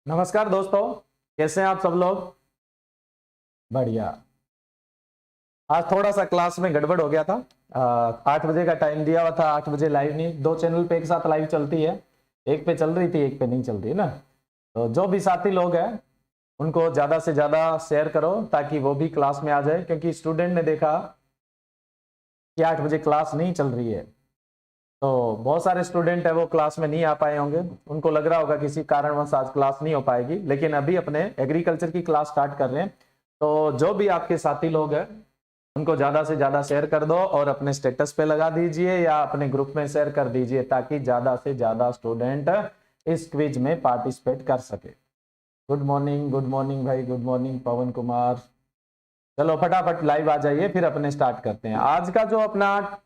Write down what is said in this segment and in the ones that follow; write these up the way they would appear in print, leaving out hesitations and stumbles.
नमस्कार दोस्तों, कैसे हैं आप सब लोग। बढ़िया। आज थोड़ा सा क्लास में गड़बड़ हो गया था। 8 बजे का टाइम दिया हुआ था, 8 बजे लाइव नहीं, दो चैनल पे एक साथ लाइव चलती है। एक पे चल रही थी, एक पे नहीं चल रही ना। तो जो भी साथी लोग हैं उनको ज्यादा से ज्यादा शेयर करो ताकि वो भी क्लास में आ जाए, क्योंकि स्टूडेंट ने देखा कि 8 बजे क्लास नहीं चल रही है। तो बहुत सारे स्टूडेंट है वो क्लास में नहीं आ पाए होंगे। उनको लग रहा होगा किसी कारणवश आज क्लास नहीं हो पाएगी, लेकिन अभी अपने एग्रीकल्चर की क्लास स्टार्ट कर रहे हैं। तो जो भी आपके साथी लोग हैं उनको ज्यादा से ज्यादा शेयर कर दो और अपने स्टेटस पे लगा दीजिए या अपने ग्रुप में शेयर कर दीजिए ताकि ज्यादा से ज्यादा स्टूडेंट इस क्विज में पार्टिसिपेट कर सके। गुड मॉर्निंग भाई, गुड मॉर्निंग पवन कुमार। चलो फटाफट लाइव आ जाइए, फिर अपने स्टार्ट करते हैं। आज का जो अपना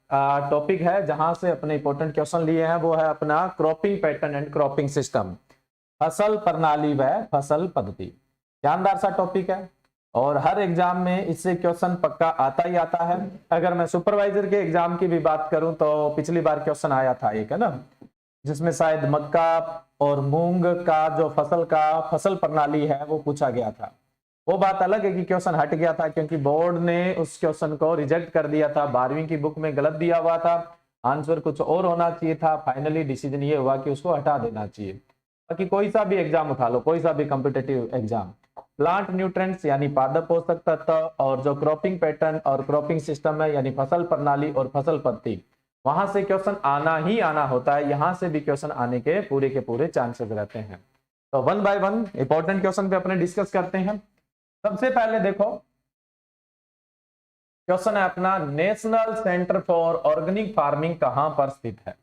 टॉपिक है, जहां से अपने इंपॉर्टेंट क्वेश्चन लिए हैं, वो है अपना cropping pattern and cropping system, फसल प्रणाली व फसल पद्धति। शानदार सा टॉपिक है और हर एग्जाम में इससे क्वेश्चन पक्का आता ही आता है। अगर मैं सुपरवाइजर के एग्जाम की भी बात करूं तो पिछली बार क्वेश्चन आया था एक, है ना, जिसमें शायद मक्का और मूंग का जो फसल का फसल प्रणाली है वो पूछा गया था। वो बात अलग है कि क्वेश्चन हट गया था क्योंकि बोर्ड ने उस क्वेश्चन को रिजेक्ट कर दिया था। 12वीं की बुक में गलत दिया हुआ था, आंसर कुछ और होना चाहिए था। फाइनली डिसीजन ये हुआ कि उसको हटा देना चाहिए। बाकी कोई सा भी एग्जाम उठा लो, कोई सा भी कॉम्पिटेटिव एग्जाम, प्लांट न्यूट्रिएंट्स यानी पादप पोषक तत्व और जो क्रॉपिंग पैटर्न और क्रॉपिंग सिस्टम है यानी फसल प्रणाली और फसल पद्धति, वहां से क्वेश्चन आना ही आना होता है। यहां से भी क्वेश्चन आने के पूरे चांसेस रहते हैं। तो one by one important question पे अपने डिस्कस करते हैं। सबसे पहले देखो क्वेश्चन है अपना, national centre for organic farming कहां पर स्थित है।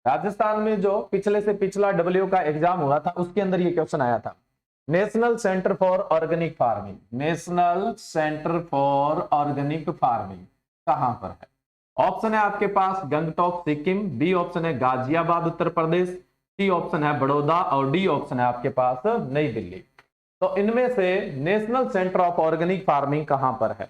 राजस्थान में जो पिछले से पिछला डब्ल्यू का एग्जाम हुआ था उसके अंदर ये क्वेश्चन आया था। National centre for organic farming, national centre for organic farming कहां पर है। ऑप्शन है आपके पास गंगटोक सिक्किम, बी ऑप्शन है गाजियाबाद उत्तर प्रदेश, सी ऑप्शन है बड़ौदा और डी ऑप्शन है आपके पास नई दिल्ली। तो इनमें से national centre of organic farming कहां पर है।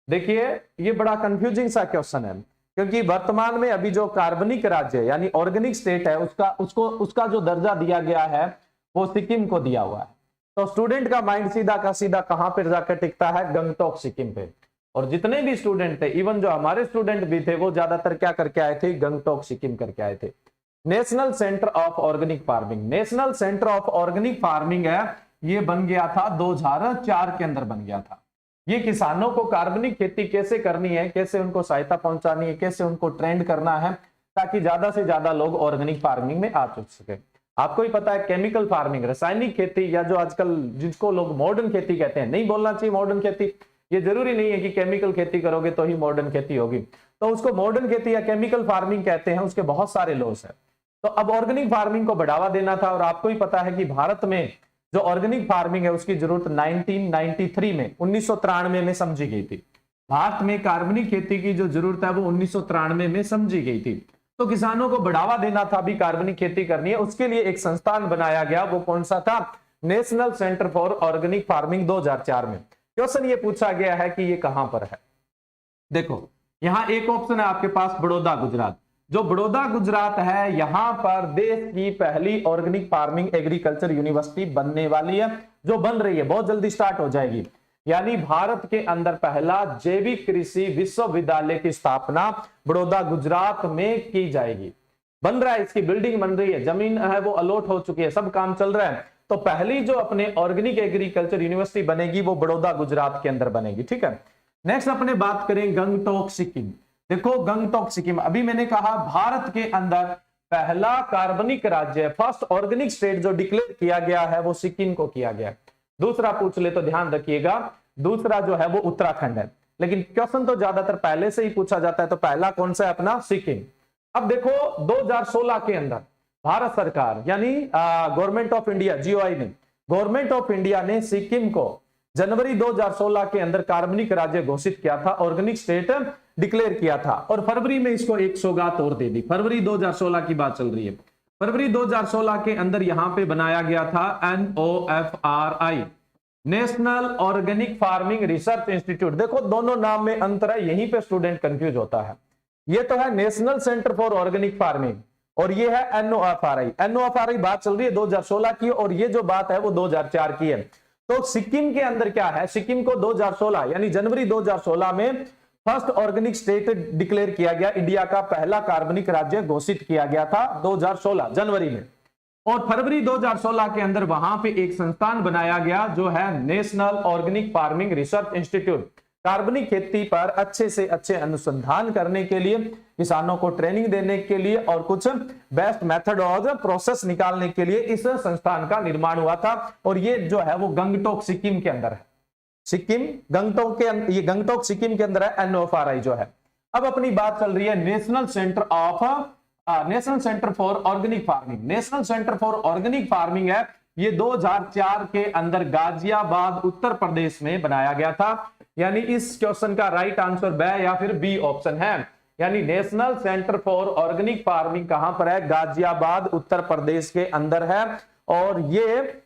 देखिए ये बड़ा कंफ्यूजिंग सा क्वेश्चन है, क्योंकि वर्तमान में अभी जो कार्बनिक राज्य यानी ऑर्गेनिक स्टेट है उसका जो दर्जा दिया गया है वो सिक्किम को दिया हुआ है। तो स्टूडेंट का माइंड सीधा का सीधा कहां पर जाकर टिकता है, गंगटोक सिक्किम पे। और जितने भी स्टूडेंट थे, इवन जो हमारे स्टूडेंट भी थे, वो ज्यादातर क्या करके आए थे, गंगटोक सिक्किम करके आए थे। National centre of organic farming, national centre of organic farming है, ये बन गया था 2004 के अंदर बन गया था। ये किसानों को कार्बनिक खेती कैसे करनी है, कैसे उनको सहायता पहुंचानी है, कैसे उनको ट्रेंड करना है ताकि ज्यादा से ज्यादा लोग ऑर्गेनिक फार्मिंग में आ चुक सके। आपको ही पता है केमिकल फार्मिंग, रासायनिक खेती, या जो आजकल जिसको लोग मॉडर्न खेती कहते हैं, नहीं बोलना चाहिए मॉडर्न खेती। ये जरूरी नहीं है कि केमिकल खेती करोगे तो ही मॉडर्न खेती होगी। तो उसको मॉडर्न खेती या केमिकल फार्मिंग कहते हैं, उसके बहुत सारे लॉस है। तो अब ऑर्गेनिक फार्मिंग को बढ़ावा देना था, और आपको ही पता है कि भारत में जो ऑर्गेनिक फार्मिंग है उसकी जरूरत 1993 में 1993 में समझी गई थी। भारत में कार्बनिक खेती की जो जरूरत है वो 1993 में समझी गई थी। तो किसानों को बढ़ावा देना था, भी कार्बनिक खेती करनी है, उसके लिए एक संस्थान बनाया गया। वो कौन सा था, national centre for organic farming 2004 में। क्वेश्चन ये पूछा गया है कि ये कहां पर है। देखो यहां एक ऑप्शन है आपके पास बड़ौदा गुजरात। जो बड़ौदा गुजरात है, यहां पर देश की पहली ऑर्गेनिक फार्मिंग एग्रीकल्चर यूनिवर्सिटी बनने वाली है, जो बन रही है, बहुत जल्दी स्टार्ट हो जाएगी। यानी भारत के अंदर पहला जैविक कृषि विश्वविद्यालय की स्थापना बड़ौदा गुजरात में की जाएगी। बन रहा है, इसकी बिल्डिंग बन रही है, जमीन है वो अलॉट हो चुकी है, सब काम चल रहा है। तो पहली जो अपने ऑर्गेनिक एग्रीकल्चर यूनिवर्सिटी बनेगी वो बड़ौदा गुजरात के अंदर बनेगी। ठीक है, नेक्स्ट अपने बात करें गंगटोक सिक्किम। देखो गंगटोक सिक्किम, अभी मैंने कहा भारत के अंदर पहला कार्बनिक राज्य, फर्स्ट ऑर्गेनिक स्टेट जो डिक्लेयर किया गया है वो सिक्किम को किया गया। दूसरा पूछ ले तो ध्यान रखिएगा, दूसरा जो है वो उत्तराखंड है, लेकिन क्वेश्चन तो ज्यादातर पहले से ही पूछा जाता है। तो पहला कौन सा है अपना, सिक्किम। अब देखो 2016 के अंदर भारत सरकार यानी गवर्नमेंट ऑफ इंडिया, जीओआई ने, गवर्नमेंट ऑफ इंडिया ने सिक्किम को जनवरी 2016 के अंदर कार्बनिक राज्य घोषित किया था, ऑर्गेनिक स्टेट डिक्लेयर किया था, और फरवरी में इसको एक सौगात और दे दी। फरवरी 2016 की बात चल रही है। फरवरी 2016 के अंदर यहां पे बनाया गया था NOFRI, national organic farming research institute. देखो दोनों नाम में अंतर है, यहीं पे स्टूडेंट कंफ्यूज होता है। ये तो है national centre for organic farming, और ये है NOFRI। NOFRI बात चल रही है 2016 की, और ये जो बात है वो 2004 की है। तो सिक्किम के अंदर क्या है, सिक्किम को 2016 यानी जनवरी 2016 में फर्स्ट ऑर्गेनिक स्टेट डिक्लेयर किया गया, इंडिया का पहला कार्बनिक राज्य घोषित किया गया था 2016 जनवरी में। और फरवरी 2016 के अंदर वहां पे एक संस्थान बनाया गया जो है national organic farming research institute. कार्बनिक खेती पर अच्छे से अच्छे अनुसंधान करने के लिए, किसानों को ट्रेनिंग देने के लिए और कुछ बेस्ट मेथड और प्रोसेस निकालने के लिए इस संस्थान का निर्माण हुआ था। और ये जो है वो गंगटोक सिक्किम के अंदर है। सिक्किम गंगटोक के, ये गंगटोक सिक्किम के अंदर है NOFRI जो है। अब अपनी बात चल रही है national centre for organic farming. National centre for organic farming है, ये 2004 के अंदर गाजियाबाद उत्तर प्रदेश में बनाया गया था। यानी इस क्वेश्चन का राइट आंसर ब या फिर बी ऑप्शन है। यानी national centre for organic farming कहां पर है, गाजियाबाद उत्तर प्रदेश के अंदर है। और ये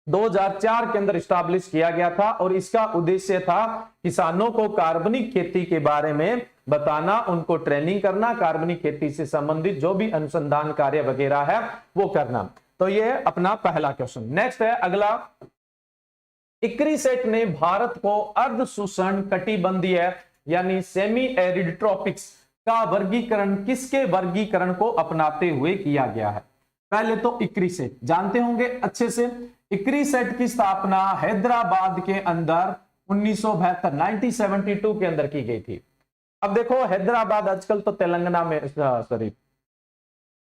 2004 के अंदर स्टैब्लिश किया गया था, और इसका उद्देश्य था किसानों को कार्बनिक खेती के बारे में बताना, उनको ट्रेनिंग करना, कार्बनिक खेती से संबंधित जो भी अनुसंधान कार्य वगैरह है वो करना। तो ये अपना पहला क्वेश्चन। नेक्स्ट है अगला, इक्रिसेट ने भारत को अर्ध शुष्क कटिबंधीय यानी सेमी एरिड ट्रॉपिक्स का वर्गीकरण किसके वर्गीकरण को अपनाते हुए किया गया है। पहले तो इक्रिसेट जानते होंगे अच्छे से। इक्रिसेट की स्थापना हैदराबाद के अंदर 1972 के अंदर की गई थी। अब देखो हैदराबाद आजकल तो तेलंगाना में, सॉरी,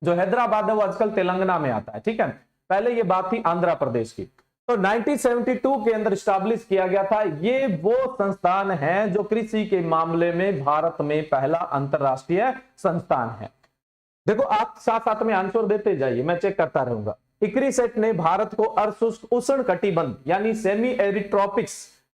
जो हैदराबाद है वो आजकल तेलंगाना में आता है, ठीक है। पहले ये बात थी आंध्र प्रदेश की। तो 1972 के अंदर स्टैब्लिश किया गया था। ये वो संस्थान है जो कृषि के मामले में भारत में पहला अंतरराष्ट्रीय संस्थान है। देखो आप साथ साथ में आंसर देते जाइए, मैं चेक करता रहूंगा। इक्रिसेट ने भारत को अर्धशुष्क उष्ण कटिबंध यानी सेमी एरिड ट्रॉपिक्स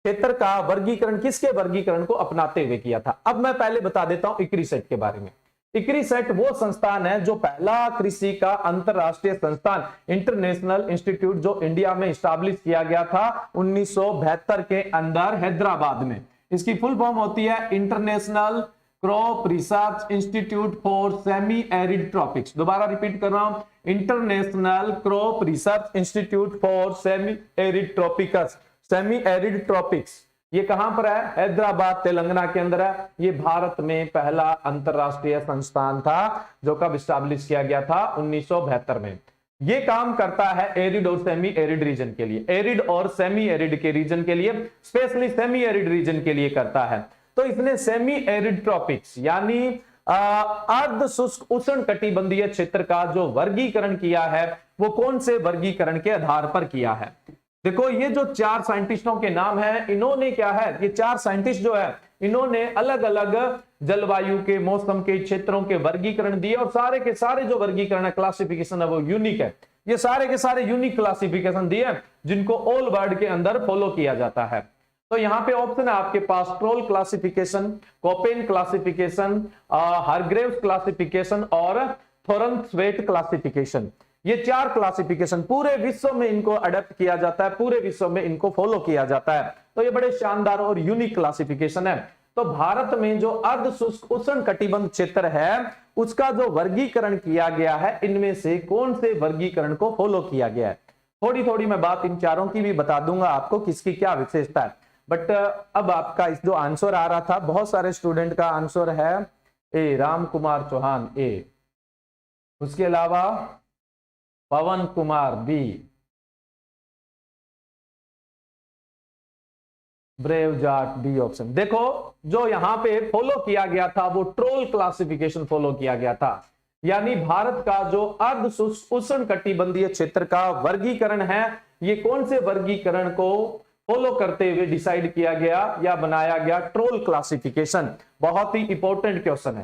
क्षेत्र का वर्गीकरण किसके वर्गीकरण को अपनाते हुए किया था। अब मैं पहले बता देता हूं इक्रिसेट के बारे में। इक्रिसेट वो संस्थान है जो पहला कृषि का अंतरराष्ट्रीय संस्थान, इंटरनेशनल इंस्टीट्यूट, जो इंडिया में स्टैब्लिश किया गया था 1972 के अंदर हैदराबाद में। इसकी फुल फॉर्म होती है international crop research institute for semi arid tropics. दोबारा रिपीट कर रहा हूं, international crop research institute for semi arid tropics, semi arid tropics. ये कहां पर है, हैदराबाद तेलंगाना के अंदर है। ये भारत में पहला अंतरराष्ट्रीय संस्थान था जो कब स्टैब्लिश किया गया था, 1972 में। ये काम करता है एरिड और सेमी एरिड रीजन के लिए, एरिड और सेमी एरिड के रीजन के लिए, स्पेशली सेमी एरिड रीजन के लिए करता है। तो इसने सेमी एरिड ट्रॉपिक्स यानी अर्ध शुष्क उष्ण कटिबंधीय क्षेत्र का जो वर्गीकरण किया है वो कौन से वर्गीकरण के आधार पर किया है। देखो ये जो चार साइंटिस्टों के नाम हैं, इन्होंने क्या है, ये चार साइंटिस्ट जो है इन्होंने अलग अलग जलवायु के, मौसम के, क्षेत्रों के वर्गीकरण दिए, और सारे के सारे जो वर्गीकरण है, क्लासिफिकेशन है, वो यूनिक है। ये सारे के सारे यूनिक क्लासिफिकेशन दिए जिनको ऑल वर्ल्ड के अंदर फॉलो किया जाता है। तो यहाँ पे ऑप्शन है आपके पास Troll classification, Koppen classification, Hargreaves classification और थोरनथवेट क्लासिफिकेशन। ये चार क्लासिफिकेशन पूरे विश्व में इनको अडॉप्ट किया जाता है, पूरे विश्व में इनको फॉलो किया जाता है। तो ये बड़े शानदार और यूनिक क्लासिफिकेशन है। तो भारत में जो अर्ध शुष्क उष्ण कटिबंध क्षेत्र है उसका जो वर्गीकरण किया गया है, इनमें से कौन से वर्गीकरण को फॉलो किया गया है। थोड़ी थोड़ी मैं बात इन चारों की भी बता दूंगा आपको किसकी क्या विशेषता है। बट अब आपका इस जो आंसर आ रहा था, बहुत सारे स्टूडेंट का आंसर है ए, राम कुमार चौहान ए, उसके अलावा Pawan Kumar B, brave Jat D option. देखो जो यहां पे फॉलो किया गया था वो ट्रोल क्लासिफिकेशन फॉलो किया गया था, यानी भारत का जो अर्ध शुष्क उष्ण कटिबंधीय क्षेत्र का वर्गीकरण है, ये कौन से वर्गीकरण को फॉलो करते हुए डिसाइड किया गया या बनाया गया, ट्रोल क्लासिफिकेशन। बहुत ही इंपॉर्टेंट क्वेश्चन है।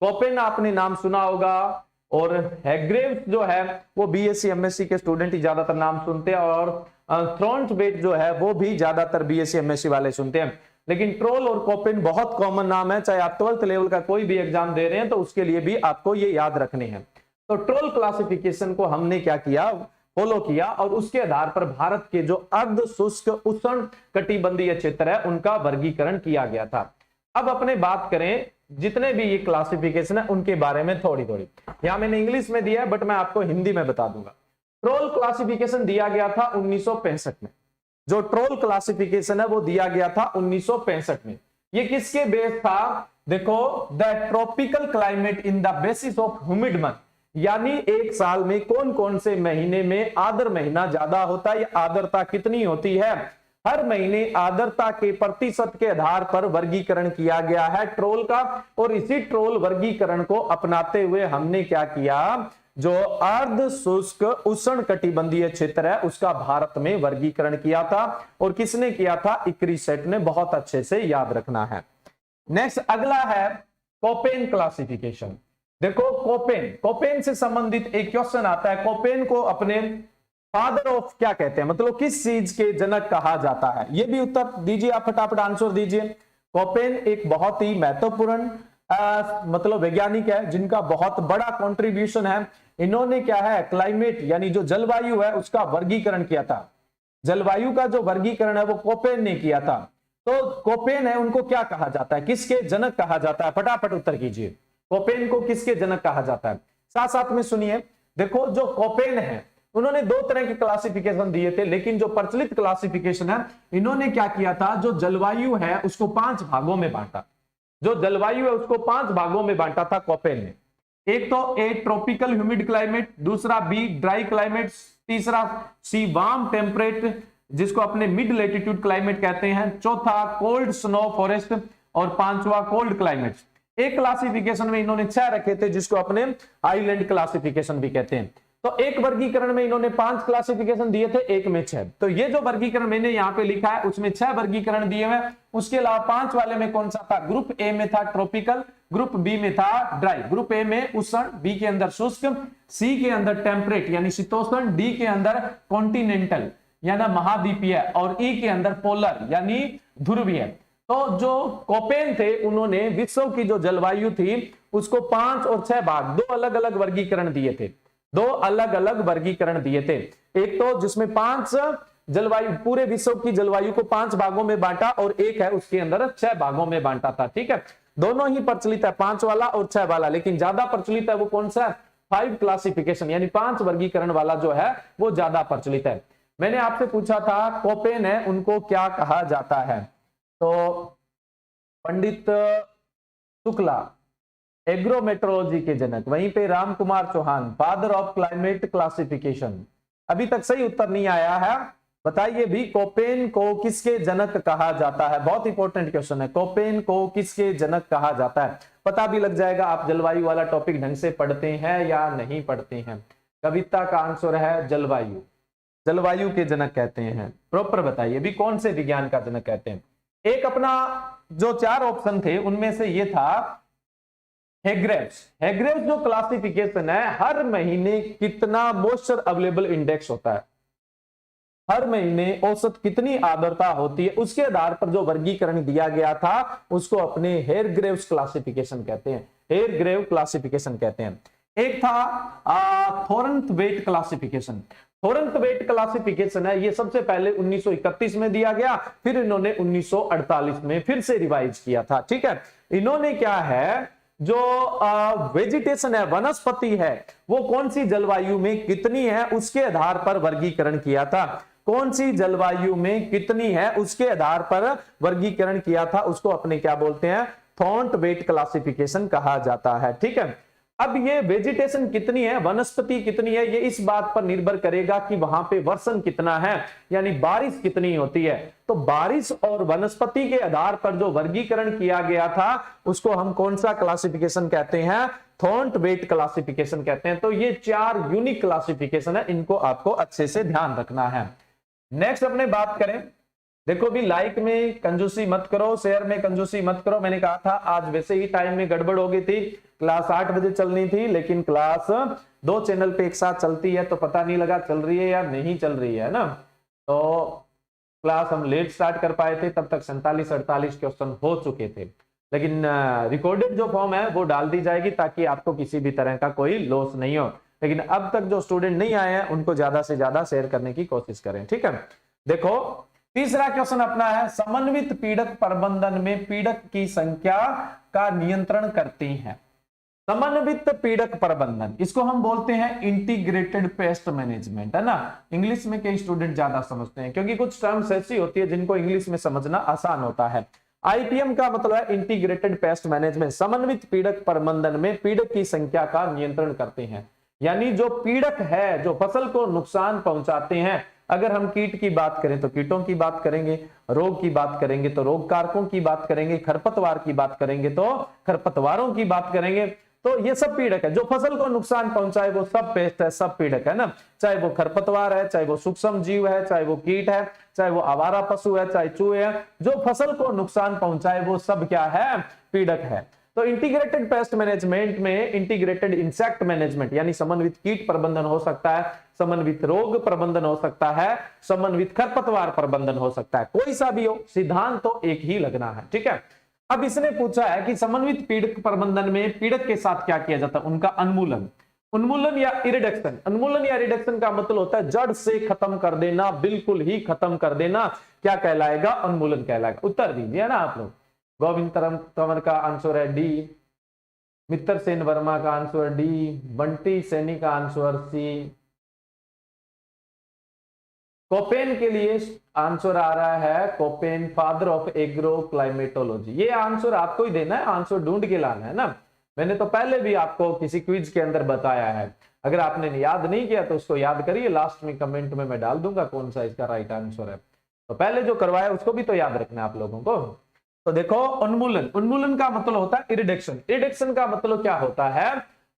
कोपेन आपने नाम सुना होगा, और हैग्रेव्स जो है वो बीएससी एमएससी के स्टूडेंट ही ज्यादातर नाम सुनते हैं, और थ्रॉन्टवेट जो है वो भी ज्यादातर बीएससी एमएससी वाले सुनते हैं। लेकिन ट्रोल और कोपेन बहुत कॉमन नाम है, चाहे आप 12th लेवल का कोई भी एग्जाम दे रहे हैं तो उसके लिए भी आपको ये याद रखने हैं। तो ट्रोल क्लासिफिकेशन को हमने क्या किया, फॉलो किया, और उसके आधार पर भारत के जो अर्ध शुष्क उष्ण कटिबंधीय क्षेत्र है उनका वर्गीकरण किया गया था। अब अपने बात करें जितने भी ये क्लासिफिकेशन है उनके बारे में थोड़ी थोड़ी, यहां मैंने इंग्लिश में दिया है बट मैं आपको हिंदी में बता दूंगा। ट्रोल क्लासिफिकेशन दिया गया था 1965 में, जो ट्रोल क्लासिफिकेशन है वो दिया गया था 1965 में। ये किसके बेस था? देखो, the tropical climate in the basis of humid month, यानी एक साल में कौन कौन से महीने में आर्द्र महीना ज्यादा होता है या आर्द्रता कितनी होती है, हर महीने आर्द्रता के प्रतिशत के आधार पर वर्गीकरण किया गया है ट्रोल का। और इसी ट्रोल वर्गीकरण को अपनाते हुए हमने क्या किया, जो अर्ध शुष्क उष्ण कटिबंधीय क्षेत्र है उसका भारत में वर्गीकरण किया था। और किसने किया था? इक्रिसेट ने। बहुत अच्छे से याद रखना है। नेक्स्ट अगला है कोपेन क्लासिफिकेशन। देखो, कोपेन से संबंधित एक क्वेश्चन आता है। कोपेन को अपने फादर ऑफ क्या कहते हैं, मतलब किस चीज के जनक कहा जाता है? ये भी उत्तर दीजिए, आप फटाफट आंसर दीजिए। कोपेन एक बहुत ही महत्वपूर्ण मतलब वैज्ञानिक है जिनका बहुत बड़ा कंट्रीब्यूशन है। इन्होंने क्या है, क्लाइमेट यानी जो जलवायु है उसका वर्गीकरण किया था। जलवायु का जो वर्गीकरण है वो कोपेन ने किया था। तो कोपेन है, उनको क्या कहा जाता है, किसके जनक कहा जाता है? फटाफट उत्तर कीजिए। कोपेन को किसके जनक कहा जाता है? साथ साथ में सुनिए। देखो, जो कोपेन है उन्होंने दो तरह के क्लासिफिकेशन दिए थे, लेकिन जो प्रचलित क्लासिफिकेशन है इन्होंने क्या किया था, जो जलवायु है उसको 5 भागों में बांटा। जो जलवायु है उसको 5 भागों में बांटा था कोपेन ने। एक तो ए ट्रॉपिकल ह्यूमिड क्लाइमेट, दूसरा बी ड्राई क्लाइमेट, तीसरा सी वार्म टेम्परेट जिसको अपने मिड लेटीट्यूड क्लाइमेट कहते हैं, चौथा कोल्ड स्नो फॉरेस्ट और पांचवा कोल्ड क्लाइमेट। एक क्लासिफिकेशन में इन्होंने 6 रखे थे जिसको अपने आइलैंड क्लासिफिकेशन भी कहते हैं। तो एक वर्गीकरण में इन्होंने 5 क्लासिफिकेशन दिए थे, एक में 6। तो ये जो वर्गीकरण मैंने यहाँ पे लिखा है उसमें 6 वर्गीकरण दिए हुए। उसके अलावा 5 वाले में कौन सा था? ग्रुप ए में था ट्रॉपिकल, ग्रुप बी में था ड्राई, ग्रुप ए में उष्ण, बी के अंदर शुष्क, सी के अंदर टेम्परेट यानी शीतोष्ण, डी के अंदर कॉन्टिनेंटल यानी महाद्वीपीय और ई के अंदर पोलर यानी ध्रुवीय। तो जो कोपेन थे उन्होंने विश्व की जो जलवायु थी उसको 5 और 6 भाग, 2 अलग अलग वर्गीकरण दिए थे। 2 अलग अलग वर्गीकरण दिए थे। एक तो जिसमें 5 जलवायु, पूरे विश्व की जलवायु को 5 भागों में बांटा, और एक है उसके अंदर 6 भागों में बांटा था। ठीक है, दोनों ही प्रचलित है, 5 वाला और 6 वाला, लेकिन ज्यादा प्रचलित है वो कौन सा? 5 क्लासिफिकेशन यानी 5 वर्गीकरण वाला जो है वो ज्यादा प्रचलित है। मैंने आपसे पूछा था कोपेन है उनको क्या कहा जाता है, तो पंडित शुक्ला एग्रोमेट्रोलॉजी के जनक, वहीं पे Ram Kumar Chauhan father of climate classification. अभी तक सही उत्तर नहीं आया है, बताइए भी कोपेन को किसके जनक कहा जाता है? बहुत इंपॉर्टेंट क्वेश्चन है, कोपेन को किसके जनक कहा जाता है? पता भी लग जाएगा आप जलवायु वाला टॉपिक ढंग से पढ़ते हैं या नहीं पढ़ते हैं। कविता का आंसर है जलवायु, जलवायु के जनक कहते हैं। प्रॉपर बताइए भी कौन से विज्ञान का जनक कहते हैं। एक अपना जो 4 ऑप्शन थे उनमें से ये था हेग्रेव्स। हेग्रेव्स जो क्लासिफिकेशन है, हर महीने कितना मॉइस्चर अवेलेबल इंडेक्स होता है, हर महीने औसत कितनी आर्द्रता होती है, उसके आधार पर जो वर्गीकरण दिया गया था उसको अपने हेरग्रेव्स क्लासिफिकेशन कहते हैं। हेरग्रेव क्लासिफिकेशन कहते हैं। एक था थोरनथवेट क्लासिफिकेशन। थोरनथवेट क्लासिफिकेशन है, ये सबसे पहले 1931 में दिया गया, फिर इन्होंने 1948 में फिर से रिवाइज किया था। ठीक है, इन्होंने क्या है, जो वेजिटेशन है, वनस्पति है, वो कौन सी जलवायु में कितनी है उसके आधार पर वर्गीकरण किया था। कौन सी जलवायु में कितनी है उसके आधार पर वर्गीकरण किया था, उसको अपने क्या बोलते हैं? थोरनथवेट क्लासिफिकेशन कहा जाता है। ठीक है, अब ये वेजिटेशन कितनी है, वनस्पति कितनी है, ये इस बात पर निर्भर करेगा कि वहां पे वर्षण कितना है, यानी बारिश कितनी होती है। तो बारिश और वनस्पति के आधार पर जो वर्गीकरण किया गया था उसको हम कौन सा क्लासिफिकेशन कहते हैं? थोरनथवेट क्लासिफिकेशन कहते हैं। तो ये 4 यूनिक क्लासिफिकेशन है, इनको आपको अच्छे से ध्यान रखना है। नेक्स्ट अपने बात करें, देखो भी लाइक में कंजूसी मत करो, शेयर में कंजूसी मत करो। मैंने कहा था आज वैसे ही टाइम में गड़बड़ हो गई थी, क्लास 8 बजे चलनी थी, लेकिन क्लास 2 चैनल पे एक साथ चलती है तो पता नहीं लगा चल रही है या नहीं चल रही है ना। तो क्लास हम लेट स्टार्ट कर पाए थे, तब तक 47-48 क्वेश्चन हो चुके थे, लेकिन रिकॉर्डेड जो फॉर्म है वो डाल दी जाएगी ताकि आपको किसी भी तरह का कोई लॉस नहीं हो। लेकिन अब तक जो स्टूडेंट नहीं आए हैं उनको ज्यादा से ज्यादा शेयर करने की कोशिश करें। ठीक है, देखो तीसरा क्वेश्चन अपना है, समन्वित पीड़क प्रबंधन में पीड़क की संख्या का नियंत्रण करती हैं। समन्वित पीड़क प्रबंधन, इसको हम बोलते हैं इंटीग्रेटेड पेस्ट मैनेजमेंट, है ना। इंग्लिश में कई स्टूडेंट ज्यादा समझते हैं क्योंकि कुछ टर्म्स ऐसी होती है जिनको इंग्लिश में समझना आसान होता है। आईपीएम का मतलब है इंटीग्रेटेड पेस्ट मैनेजमेंट। समन्वित पीड़क प्रबंधन में पीड़क की संख्या का नियंत्रण करते हैं, यानी जो पीड़क है जो फसल को नुकसान पहुंचाते हैं, अगर हम कीट की बात करें तो कीटों की बात करेंगे, रोग की बात करेंगे तो रोग कारकों की बात करेंगे, खरपतवार की बात करेंगे तो खरपतवारों की बात करेंगे। तो ये सब पीड़क है, जो फसल को नुकसान पहुंचाए वो सब पेस्ट है, सब पीड़क है ना। चाहे वो खरपतवार है, चाहे वो सूक्ष्म जीव है, चाहे वो कीट है, चाहे वो आवारा पशु है, चाहे चूहे है, जो फसल को नुकसान पहुंचाए वो सब क्या है, पीड़क है। तो इंटीग्रेटेड पेस्ट मैनेजमेंट में इंटीग्रेटेड इंसेक्ट मैनेजमेंट यानी समन्वित कीट प्रबंधन हो सकता है, समन्वित रोग प्रबंधन हो सकता है, समन्वित खरपतवार प्रबंधन हो सकता है, कोई सा भी हो, सिद्धांत तो एक ही लगना है, ठीक है। अब इसने पूछा है कि समन्वित पीड़क प्रबंधन में पीड़क के साथ क्या किया जाता है, उनका उन्मूलन, उन्मूलन या इरिडक्शन। उन्मूलन या रिडक्शन का मतलब होता है जड़ से खत्म कर देना, बिल्कुल ही खत्म कर देना, क्या कहलाएगा, उन्मूलन कहलाएगा। उत्तर दीजिए ना आप लोग। गोविंद तंवर का आंसर है डी, मित्र सेन वर्मा का आंसर डी, बंटी सैनी का आंसर सी, कोपेन के लिए आंसर आ रहा है Koppen, father of agro climatology. ये आंसर आपको ही देना है, आंसर ढूंढ के लाना है ना। मैंने तो पहले भी आपको किसी क्विज के अंदर बताया है, अगर आपने याद नहीं किया तो उसको याद करिए, लास्ट में कमेंट में मैं डाल दूंगा कौन सा इसका राइट आंसर है। तो पहले जो करवाया उसको भी तो याद रखना है आप लोगों को। तो देखो उन्मूलन, उन्मूलन का मतलब होता है इरिडेक्शन। इरिडेक्शन का मतलब क्या होता है,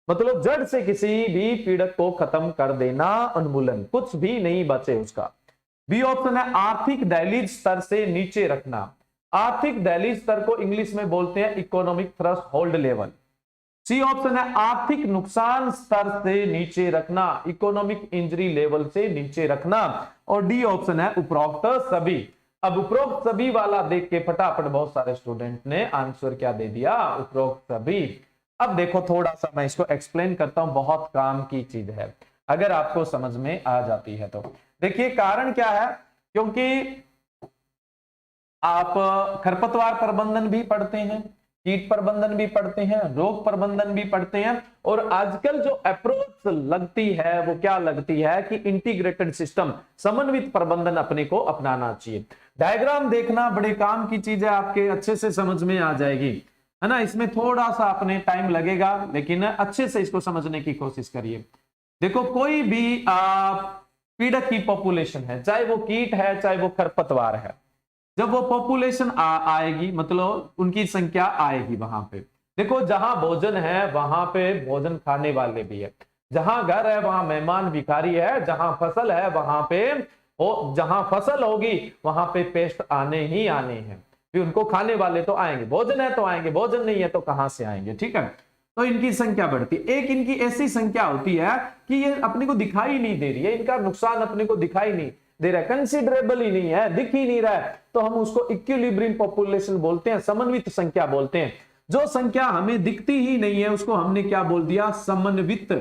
मतलब जड़ से किसी भी पीड़क को खत्म कर देना, उन्मूलन, कुछ भी नहीं बचे उसका। बी ऑप्शन है आर्थिक दहलीज स्तर से नीचे रखना। आर्थिक दहलीज स्तर को इंग्लिश में बोलते हैं economic threshold level. C option है आर्थिक नुकसान स्तर से नीचे रखना, इकोनॉमिक इंजरी लेवल से नीचे रखना। और डी ऑप्शन है उपरोक्त सभी। अब उपरोक्त सभी वाला देख के फटाफट बहुत सारे स्टूडेंट ने आंसर क्या दे दिया, उपरोक्त सभी। अब देखो थोड़ा सा मैं इसको एक्सप्लेन करता हूं, बहुत काम की चीज है अगर आपको समझ में आ जाती है तो। देखिए कारण क्या है, क्योंकि आप खरपतवार प्रबंधन भी पढ़ते हैं, कीट प्रबंधन भी पढ़ते हैं, रोग प्रबंधन भी पढ़ते हैं, और आजकल जो अप्रोच लगती है वो क्या लगती है कि इंटीग्रेटेड सिस्टम, समन्वित प्रबंधन अपने को अपनाना चाहिए। डायग्राम देखना बड़े काम की चीज है, आपके अच्छे से समझ में आ जाएगी, है ना। इसमें थोड़ा सा अपने टाइम लगेगा लेकिन अच्छे से इसको समझने की कोशिश करिए। देखो कोई भी पीड़क की पॉपुलेशन है, चाहे वो कीट है चाहे वो खरपतवार है, जब वो पॉपुलेशन आएगी मतलब उनकी संख्या आएगी वहां पे, देखो जहां भोजन है वहां पे भोजन खाने वाले भी है, जहां घर है वहां मेहमान भिखारी है, जहां फसल है वहां पे जहां फसल होगी वहां पे पेस्ट आने ही आने हैं, फिर उनको खाने वाले तो आएंगे, भोजन है तो आएंगे, भोजन नहीं है तो कहां से आएंगे, ठीक है। तो इनकी संख्या बढ़ती है। एक इनकी ऐसी संख्या होती है कि ये अपने को दिखाई नहीं दे रही है, इनका नुकसान अपने को दिखाई नहीं दे रहा है, कंसिडरेबल ही नहीं है, दिख ही नहीं रहा है, तो हम उसको इक्विलिब्रियम पॉपुलेशन बोलते हैं, समन्वित संख्या बोलते हैं। जो संख्या हमें दिखती ही नहीं है उसको हमने क्या बोल दिया, समन्वित,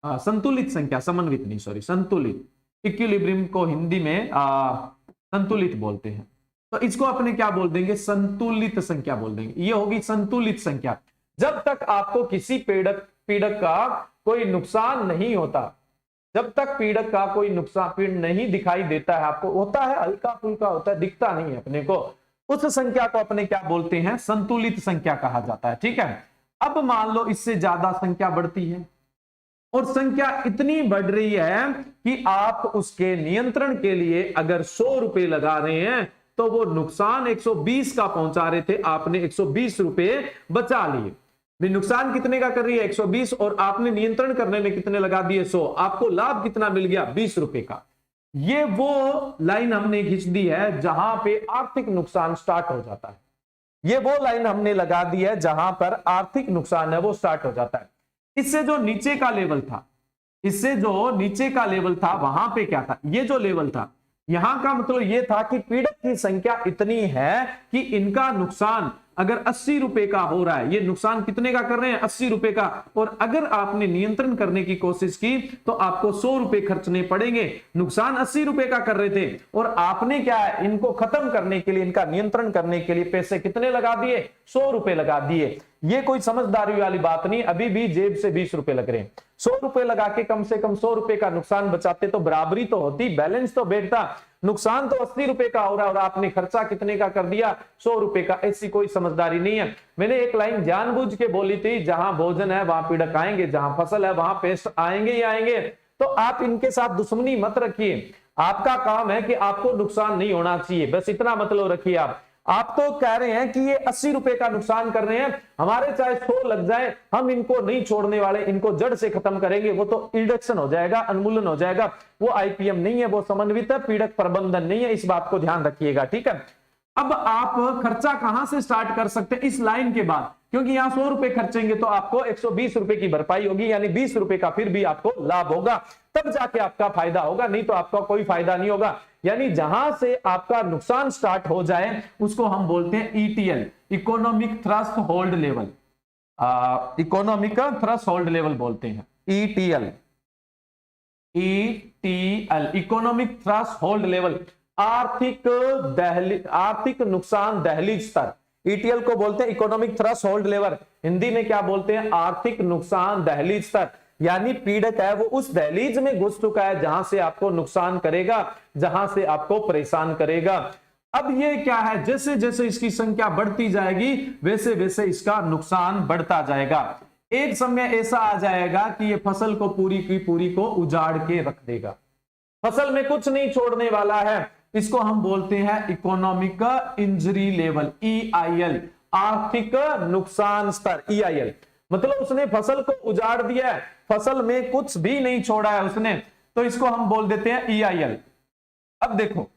संतुलित संख्या, समन्वित नहीं सॉरी संतुलित, इक्विलिब्रियम को हिंदी में संतुलित बोलते हैं, तो इसको अपने क्या बोल देंगे, संतुलित संख्या बोल देंगे, ये होगी संतुलित संख्या। जब तक आपको किसी पीड़क का कोई नुकसान नहीं होता, जब तक पीड़क का कोई नुकसान पीड़ नहीं दिखाई देता है, आपको होता है हल्का फुल्का होता है, दिखता नहीं है अपने को, उस संख्या को अपने क्या बोलते हैं, संतुलित संख्या कहा जाता है, ठीक है। अब मान लो इससे ज्यादा संख्या बढ़ती है और संख्या इतनी बढ़ रही है कि आप उसके नियंत्रण के लिए अगर 100 रुपए लगा रहे हैं तो वो नुकसान 120 का पहुंचा रहे थे, आपने 120 रुपए बचा लिए। नुकसान कितने का कर रही है, 120, और आपने नियंत्रण करने में कितने लगा दिए, 100, आपको लाभ कितना मिल गया, 20 रुपए का। ये वो लाइन हमने खींच दी है जहां पे आर्थिक नुकसान स्टार्ट हो जाता है, ये वो लाइन हमने लगा दी है जहां पर आर्थिक नुकसान है वो स्टार्ट हो जाता है। इससे जो नीचे का लेवल था, इससे जो नीचे का लेवल था वहां पे क्या था, ये जो लेवल था यहां का मतलब ये था कि पीड़क की संख्या इतनी है कि इनका नुकसान अगर 80 रुपए का हो रहा है, ये नुकसान कितने का कर रहे हैं, 80 रुपए का, और अगर आपने नियंत्रण करने की कोशिश की तो आपको 100 रुपए खर्चने पड़ेंगे। नुकसान 80 रुपए का कर रहे थे और आपने क्या है, इनको खत्म करने के लिए, इनका नियंत्रण करने के लिए पैसे कितने लगा दिए, 100 रुपए लगा दिए। ये कोई समझदारी वाली बात नहीं, अभी भी जेब से 20 रुपए लग रहे हैं। 100 रुपए लगा के कम से कम 100 रुपए का नुकसान बचाते तो बराबरी तो होती, बैलेंस तो बैठता। नुकसान तो 80 रुपए का हो रहा है और आपने खर्चा कितने का कर दिया, 100 रुपए का। ऐसी कोई समझदारी नहीं है। मैंने एक लाइन जानबूझ के बोली थी, जहां भोजन है वहां पीड़क आएंगे, जहां फसल है वहां पेस्ट आएंगे ही आएंगे। तो आप इनके साथ दुश्मनी मत रखिए। आपका काम है कि आपको नुकसान नहीं होना चाहिए, बस इतना मतलब रखिए। आप तो कह रहे हैं कि ये 80 रुपए का नुकसान कर रहे हैं, हमारे चाहे 100 लग जाए, हम इनको नहीं छोड़ने वाले, इनको जड़ से खत्म करेंगे। वो तो रिडक्शन हो जाएगा, उन्मूलन हो जाएगा। वो आईपीएम नहीं है, वो समन्वित है, पीड़क प्रबंधन नहीं है। इस बात को ध्यान रखिएगा, ठीक है। अब आप खर्चा कहां से स्टार्ट कर सकते हैं, इस लाइन के बाद, क्योंकि यहां 100 रुपए खर्चेंगे तो आपको 120 रुपए की भरपाई होगी, यानी 20 रुपए का फिर भी आपको लाभ होगा, तब जाके आपका फायदा होगा, नहीं तो आपका कोई फायदा नहीं होगा। यानी जहां से आपका नुकसान स्टार्ट हो जाए उसको हम बोलते हैं ETL, economic threshold level. Economic threshold level बोलते हैं, ETL. ETL economic threshold level, आर्थिक नुकसान दहलीज स्तर। ईटीएल को बोलते हैं economic threshold level, Hindi में क्या बोलते हैं, आर्थिक नुकसान दहलीज स्तर। यानी पीड़क है वो उस दहलीज में घुस चुका है जहां से आपको नुकसान करेगा, जहां से आपको परेशान करेगा। अब ये क्या है, जैसे जैसे इसकी संख्या बढ़ती जाएगी वैसे वैसे इसका नुकसान बढ़ता जाएगा। एक समय ऐसा आ जाएगा कि ये फसल को पूरी की पूरी को उजाड़ के रख देगा, फसल में कुछ नहीं छोड़ने वाला है। इसको हम बोलते हैं इकोनॉमिक इंजरी लेवल, ईआईएल, आर्थिक नुकसान स्तर, ईआईएल। मतलब उसने फसल को उजाड़ दिया है, फसल में कुछ भी नहीं छोड़ा है उसने, तो इसको हम बोल देते हैं ईआईएल। अब देखो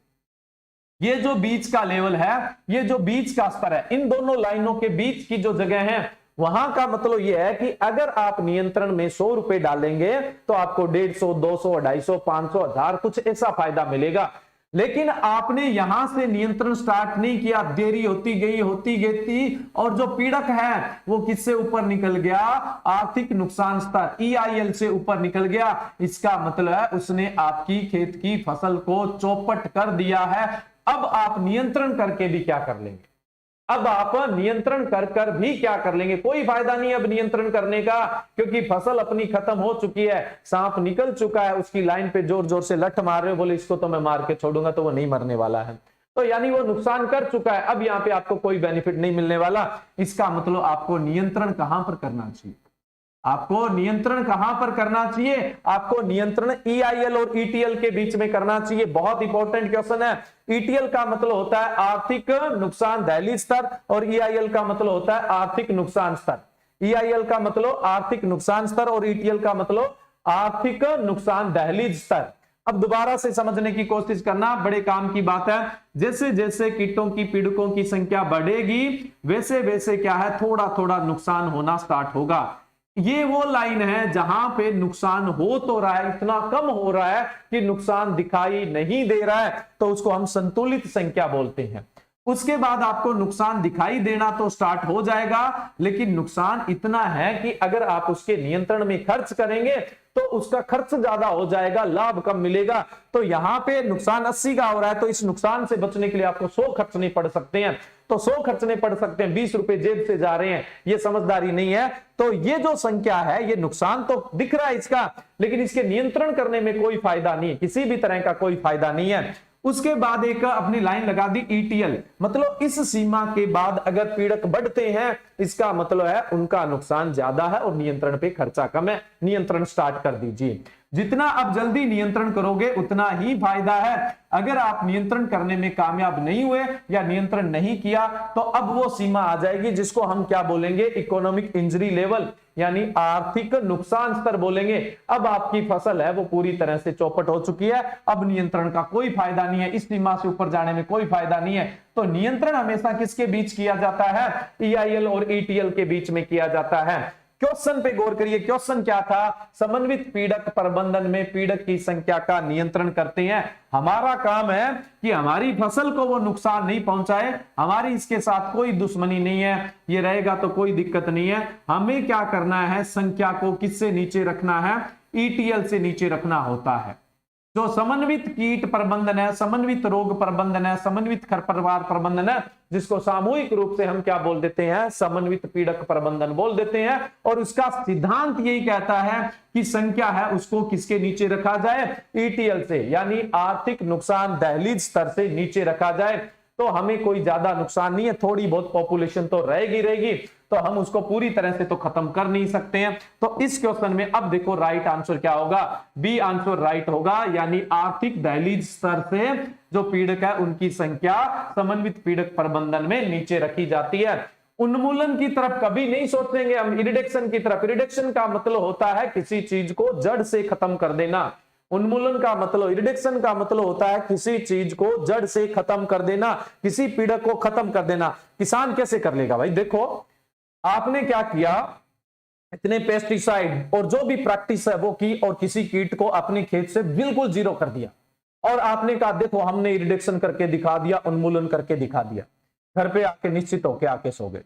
ये जो बीच का लेवल है, ये जो बीच का स्तर है, इन दोनों लाइनों के बीच की जो जगह है, वहां का मतलब यह है कि अगर आप नियंत्रण में 100 रुपए डालेंगे तो आपको 150, 200, 250, 500, 1000 कुछ ऐसा फायदा मिलेगा। लेकिन आपने यहां से नियंत्रण स्टार्ट नहीं किया, देरी होती गई और जो पीड़क है वो किससे ऊपर निकल गया, आर्थिक नुकसान स्तर, ईआईएल से ऊपर निकल गया। इसका मतलब है उसने आपकी खेत की फसल को चौपट कर दिया है। अब आप नियंत्रण करके भी क्या कर लेंगे, अब आप नियंत्रण कर भी क्या कर लेंगे, कोई फायदा नहीं अब नियंत्रण करने का, क्योंकि फसल अपनी खत्म हो चुकी है, सांप निकल चुका है, उसकी लाइन पे जोर जोर से लठ मार रहे हो, बोले इसको तो मैं मार के छोड़ूंगा, तो वो नहीं मरने वाला है। तो यानी वो नुकसान कर चुका है, अब यहाँ पे आपको कोई बेनिफिट नहीं मिलने वाला। इसका मतलब आपको नियंत्रण कहां पर करना चाहिए, आपको नियंत्रण कहां पर करना चाहिए, आपको नियंत्रण ईआईएल और ईटीएल के बीच में करना चाहिए। बहुत इंपॉर्टेंट क्वेश्चन है। ईटीएल का मतलब होता है आर्थिक नुकसान दहलीज स्तर और ईआईएल का मतलब होता है आर्थिक नुकसान स्तर। ईआईएल का मतलब आर्थिक नुकसान स्तर और ईटीएल का मतलब आर्थिक नुकसान दहलीज स्तर। अब दोबारा से समझने की कोशिश करना, बड़े काम की बात है। जैसे जैसे कीटों की पीड़कों की संख्या बढ़ेगी वैसे वैसे क्या है, थोड़ा थोड़ा नुकसान होना स्टार्ट होगा। ये वो लाइन है जहां पे नुकसान हो तो रहा है, इतना कम हो रहा है कि नुकसान दिखाई नहीं दे रहा है, तो उसको हम संतुलित संख्या बोलते हैं। उसके बाद आपको नुकसान दिखाई देना तो स्टार्ट हो जाएगा, लेकिन नुकसान इतना है कि अगर आप उसके नियंत्रण में खर्च करेंगे तो उसका खर्च ज्यादा हो जाएगा, लाभ कम मिलेगा। तो यहां पे नुकसान 80 का हो रहा है, तो इस नुकसान से बचने के लिए आपको 100 खर्चने पड़ सकते हैं, तो 100 खर्चने पड़ सकते हैं, 20 रुपए जेब से जा रहे हैं, ये समझदारी नहीं है। तो ये जो संख्या है, ये नुकसान तो दिख रहा है इसका, लेकिन इसके नियंत्रण करने में कोई फायदा नहीं है, किसी भी तरह का कोई फायदा नहीं है। उसके बाद एक अपनी लाइन लगा दी ईटीएल, मतलब इस सीमा के बाद अगर पीड़क बढ़ते हैं इसका मतलब है उनका नुकसान ज्यादा है और नियंत्रण पे खर्चा कम है, नियंत्रण स्टार्ट कर दीजिए। जितना आप जल्दी नियंत्रण करोगे उतना ही फायदा है। अगर आप नियंत्रण करने में कामयाब नहीं हुए या नियंत्रण नहीं किया तो अब वो सीमा आ जाएगी जिसको हम क्या बोलेंगे, इकोनॉमिक इंजरी लेवल, यानी आर्थिक नुकसान स्तर बोलेंगे। अब आपकी फसल है वो पूरी तरह से चौपट हो चुकी है, अब नियंत्रण का कोई फायदा नहीं है, इस सीमा से ऊपर जाने में कोई फायदा नहीं है। तो नियंत्रण हमेशा किसके बीच किया जाता है, ईआईएल और ईटीएल के बीच में किया जाता है। क्वेश्चन पे गौर करिए, क्वेश्चन क्या था? समन्वित पीड़क प्रबंधन में पीड़क की संख्या का नियंत्रण करते हैं। हमारा काम है कि हमारी फसल को वो नुकसान नहीं पहुंचाए, हमारी इसके साथ कोई दुश्मनी नहीं है, ये रहेगा तो कोई दिक्कत नहीं है। हमें क्या करना है? संख्या को किससे नीचे रखना है? ईटीएल से नीचे रखना होता है। जो समन्वित कीट प्रबंधन है, समन्वित रोग प्रबंधन है, समन्वित खरपतवार प्रबंधन है, जिसको सामूहिक रूप से हम क्या बोल देते हैं? समन्वित पीड़क प्रबंधन बोल देते हैं। और उसका सिद्धांत यही कहता है कि संख्या है उसको किसके नीचे रखा जाए? ईटीएल से, यानी आर्थिक नुकसान दहलीज स्तर से नीचे रखा जाए। तो हमें कोई ज्यादा नुकसान नहीं है, थोड़ी बहुत पॉपुलेशन तो रहेगी, तो हम उसको पूरी तरह से तो खत्म कर नहीं सकते हैं। तो इस क्वेश्चन में अब देखो राइट आंसर क्या होगा? बी आंसर राइट होगा, यानी आर्थिक दहलीज स्तर से जो पीड़क है उनकी संख्या समन्वित पीड़क प्रबंधन में नीचे रखी जाती है। उन्मूलन की तरफ कभी नहीं सोचेंगे हम, इरिडेक्शन की तरफ। इरिडेक्शन का मतलब होता है किसी चीज को जड़ से खत्म कर देना। उन्मूलन का मतलब, इरिडेक्शन का मतलब होता है किसी चीज को जड़ से खत्म कर देना, किसी पीड़क को खत्म कर देना। किसान कैसे कर लेगा भाई? देखो आपने क्या किया, इतने पेस्टिसाइड और जो भी प्रैक्टिस है वो की, और किसी कीट को अपने खेत से बिल्कुल जीरो कर दिया, और आपने कहा देखो हमने इरिडेक्शन करके दिखा दिया, उन्मूलन करके दिखा दिया। घर पे आके निश्चित होके आके सो गए।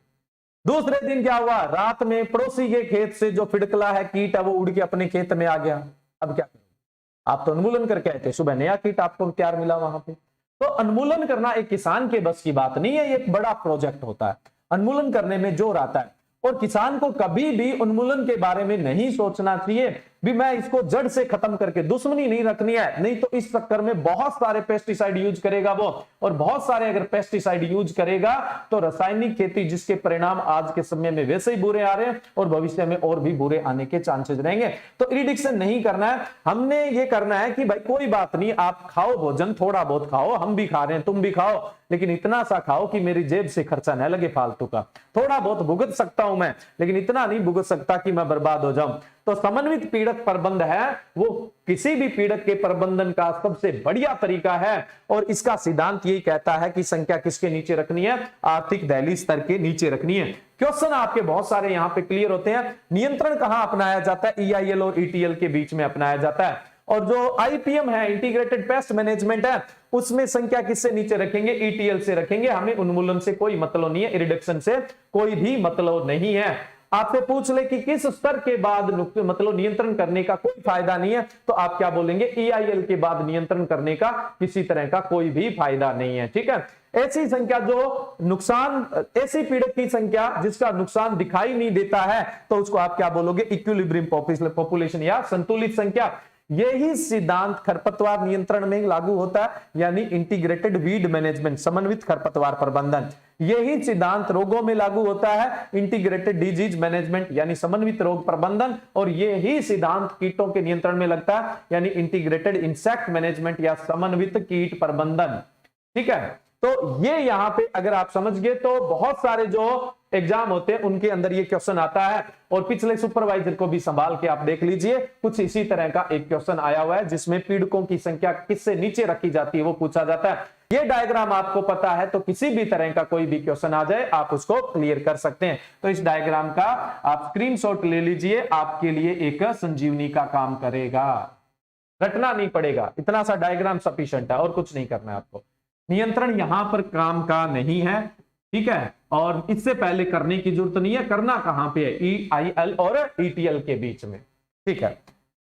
दूसरे दिन क्या हुआ? रात में पड़ोसी के खेत से जो फिड़कला है, कीट है, वो उड़ के अपने खेत में आ गया। अब क्या करें? आप तो उन्मूलन करके आए थे, सुबह नया कीट आपको तैयार मिला वहां पे। तो उन्मूलन करना एक किसान के बस की बात नहीं है, ये एक बड़ा प्रोजेक्ट होता है। उन्मूलन करने में जोर आता है, और किसान को कभी भी उन्मूलन के बारे में नहीं सोचना चाहिए भी मैं इसको जड़ से खत्म करके, दुश्मनी नहीं रखनी है। नहीं तो इस चक्कर में बहुत सारे पेस्टिसाइड यूज करेगा वो, और बहुत सारे अगर पेस्टिसाइड यूज करेगा तो रासायनिक खेती, जिसके परिणाम आज के समय में वैसे ही बुरे आ रहे हैं और भविष्य में और भी बुरे आने के चांसेस रहेंगे। तो इरिडेक्शन नहीं करना है, हमने ये करना है कि भाई कोई बात नहीं, आप खाओ भोजन, थोड़ा बहुत खाओ, हम भी खा रहे हैं, तुम भी खाओ, लेकिन इतना सा खाओ कि मेरी जेब से खर्चा न लगे फालतू का। थोड़ा बहुत भुगत सकता हूं मैं, लेकिन इतना नहीं भुगत सकता कि मैं बर्बाद हो जाऊं। तो समन्वित पीड़क प्रबंध है वो किसी भी पीड़क के प्रबंधन का सबसे बढ़िया तरीका है, और इसका सिद्धांत यही कहता है कि संख्या किसके नीचे रखनी है? आर्थिक दहलीज स्तर के नीचे रखनी है। क्वेश्चन आपके बहुत सारे यहां पे क्लियर होते हैं। नियंत्रण कहां अपनाया जाता है? ईआईएल और ईटीएल के बीच में अपनाया जाता है। और जो आईपीएम है, इंटीग्रेटेड पेस्ट मैनेजमेंट है, उसमें संख्या किससे नीचे रखेंगे? ईटीएल से रखेंगे। हमें उन्मूलन से कोई मतलब नहीं है, इरिडेक्शन से कोई भी मतलब नहीं है। आपसे पूछ ले कि किस स्तर के बाद मतलब नियंत्रण करने का कोई फायदा नहीं है, तो आप क्या बोलेंगे? ईआईएल के बाद नियंत्रण करने का किसी तरह का कोई भी फायदा नहीं है। ठीक है, ऐसी संख्या जो नुकसान, ऐसी पीड़क की संख्या जिसका नुकसान दिखाई नहीं देता है, तो उसको आप क्या बोलोगे? इक्विलिब्रियम पॉपुलेशन या संतुलित संख्या। यही सिद्धांत खरपतवार नियंत्रण में लागू होता है, यानी इंटीग्रेटेड वीड मैनेजमेंट, समन्वित खरपतवार प्रबंधन। यही सिद्धांत रोगों में लागू होता है, इंटीग्रेटेड डिजीज मैनेजमेंट, यानी समन्वित रोग प्रबंधन। और यही सिद्धांत कीटों के नियंत्रण में लगता है, यानी इंटीग्रेटेड इंसेक्ट मैनेजमेंट या समन्वित कीट प्रबंधन। ठीक है, तो ये यहां पे अगर आप समझ गए तो बहुत सारे जो एग्जाम होते हैं उनके अंदर ये क्वेश्चन आता है। और पिछले सुपरवाइजर को भी संभाल के आप देख लीजिए, कुछ इसी तरह का एक क्वेश्चन आया हुआ है जिसमें पीड़कों की संख्या किससे नीचे रखी जाती है वो पूछा जाता है। ये डायग्राम आपको पता है तो किसी भी तरह का कोई भी क्वेश्चन आ जाए आप उसको क्लियर कर सकते हैं। तो इस डायग्राम का आप स्क्रीनशॉट ले लीजिए, आपके लिए एक संजीवनी का काम करेगा। रटना नहीं पड़ेगा, इतना सा डायग्राम सफिशिएंट है और कुछ नहीं करना है आपको। नियंत्रण यहां पर काम का नहीं है, ठीक है, और इससे पहले करने की जरूरत नहीं है। करना कहां पे है? ईआईएल और ईटीएल के बीच में। ठीक है,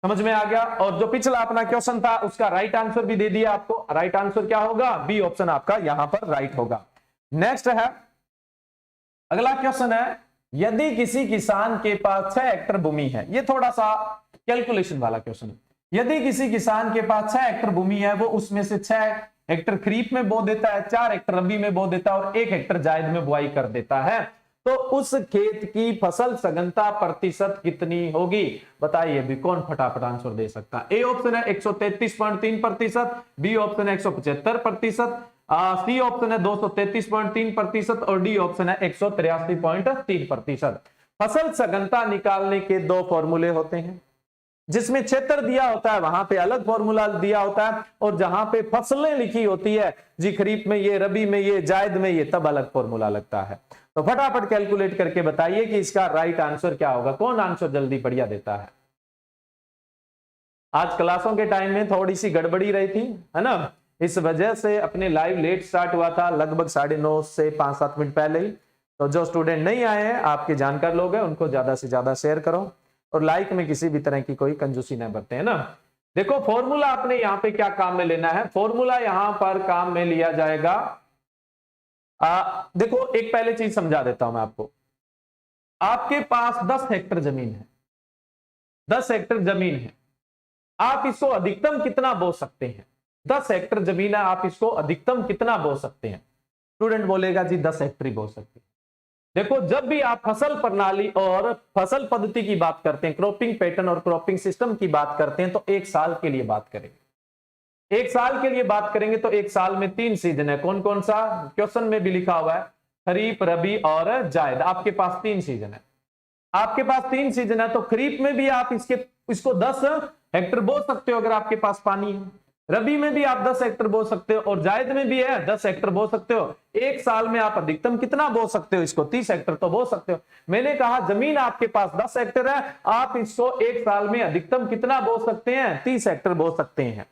समझ में आ गया। और जो पिछला अपना क्वेश्चन था उसका राइट आंसर भी दे दिया आपको। राइट आंसर क्या होगा? बी ऑप्शन आपका यहां पर राइट होगा। नेक्स्ट है, अगला क्वेश्चन है, यदि किसी किसान के पास 6 हेक्टेयर भूमि है, ये थोड़ा सा कैलकुलेशन वाला क्वेश्चन है। यदि किसी किसान के पास 6 हेक्टेयर भूमि है, वो उसमें से 6 हेक्टेयर खरीफ में बो देता है, 4 हेक्टेयर रबी में बो देता है और 1 हेक्टेयर जायद में बुआई कर देता है, तो उस खेत की फसल सघनता प्रतिशत कितनी होगी? बताइए भी, कौन फटाफट आंसर दे सकता है? ए ऑप्शन है 133.3%, बी ऑप्शन है 175%, सी ऑप्शन है 233.3% और डी ऑप्शन है 183.3%। फसल सघनता निकालने के 2 फॉर्मूले होते हैं। जिसमें क्षेत्र दिया होता है वहां पे अलग फॉर्मूला दिया होता है, और जहां पे फसलें लिखी होती है जी, खरीफ में ये, रबी में ये, जायद में ये, तब अलग फॉर्मूला लगता है। तो फटाफट कैलकुलेट करके बताइए कि इसका राइट आंसर क्या होगा, कौन आंसर जल्दी बढ़िया देता है। आज क्लासों के टाइम में थोड़ी सी गड़बड़ी रही थी, है ना, इस वजह से अपने लाइव लेट स्टार्ट हुआ था, लगभग 9:30 से 5-7 मिनट पहले ही। तो जो स्टूडेंट नहीं आए हैं, आपके जानकार लोग हैं, उनको ज्यादा से ज्यादा शेयर करो, और लाइक में किसी भी तरह की कोई कंजूसी न बरते, है ना। देखो फॉर्मूला आपने यहाँ पे क्या काम में लेना है, फॉर्मूला यहां पर काम में लिया जाएगा। देखो एक पहले चीज समझा देता हूं मैं आपको। आपके पास 10 हेक्टेयर जमीन है, 10 हेक्टेयर जमीन है, आप इसको अधिकतम कितना बो सकते हैं? 10 हेक्टेयर जमीन है, आप इसको अधिकतम कितना बो सकते हैं? स्टूडेंट बोलेगा जी 10 हेक्टेयर बो सकते हैं। देखो जब भी आप फसल प्रणाली और फसल पद्धति की बात करते हैं, क्रॉपिंग पैटर्न और क्रॉपिंग सिस्टम की बात करते हैं, तो एक साल के लिए बात करेंगे। एक साल के लिए बात करेंगे तो एक साल में 3 सीजन है। कौन कौन सा? क्वेश्चन में भी लिखा हुआ है, खरीफ, रबी और जायद। आपके पास 3 सीजन है, आपके पास 3 सीजन है। तो खरीफ में भी आप इसको 10 हेक्टेयर बो सकते हो अगर आपके पास पानी है। रबी में भी आप 10 हेक्टेयर बो सकते हो, और जायद में भी है 10 हेक्टेयर बो सकते हो। एक साल में आप अधिकतम कितना बो सकते हो? इसको 30 हेक्टेयर तो बो सकते हो। मैंने कहा जमीन आपके पास 10 हेक्टेयर है, आप इसको एक साल में अधिकतम कितना बो सकते हैं? 30 हेक्टेयर बो सकते हैं।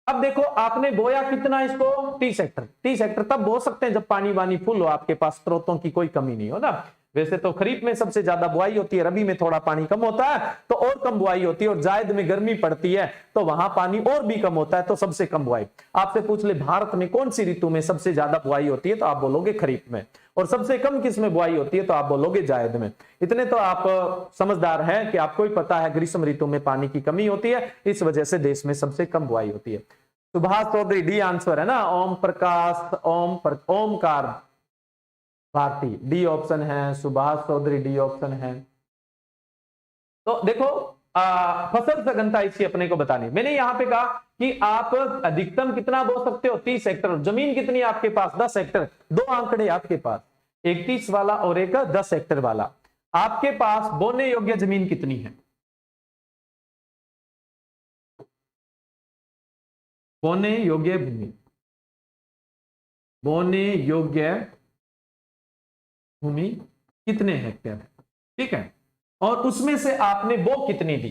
अब देखो आपने बोया कितना इसको? 30 हेक्टेयर। 30 हेक्टेयर तब बो सकते हैं जब पानी वानी फुल हो, आपके पास स्रोतों की कोई कमी नहीं हो ना। वैसे तो खरीफ में सबसे ज्यादा बुआई होती है, रबी में थोड़ा पानी कम होता है तो और कम बुआई होती है, और जायद में गर्मी पड़ती है तो वहां पानी और भी कम होता है तो सबसे कम बुआई। आपसे पूछ ले भारत में कौन सी ऋतु में सबसे ज्यादा बुआई होती है, तो आप बोलोगे खरीफ में, और सबसे कम किस में बुआई होती है, तो आप बोलोगे जायद में। इतने तो आप समझदार हैं कि आपको ही पता है ग्रीष्म ऋतु में पानी की कमी होती है, इस वजह से देश में सबसे कम बुआई होती है। सुभाष चौधरी डी आंसर है ना। ओम प्रकाश, ओमकार भारती डी ऑप्शन है, सुभाष चौधरी डी ऑप्शन है। तो देखो फसल सघनता इसकी अपने को बतानी। मैंने यहां पे कहा कि आप अधिकतम कितना बो सकते हो? 30 हेक्टेयर। जमीन कितनी है आपके पास? 10 हेक्टेयर। 2 आंकड़े आपके पास, एक 30 वाला और एक 10 हेक्टेयर वाला। आपके पास बोने योग्य जमीन कितनी है? बोने योग्य भूमि, बोने योग्य भूमि कितने हेक्टेयर है? ठीक है, और उसमें से आपने बो कितनी दी?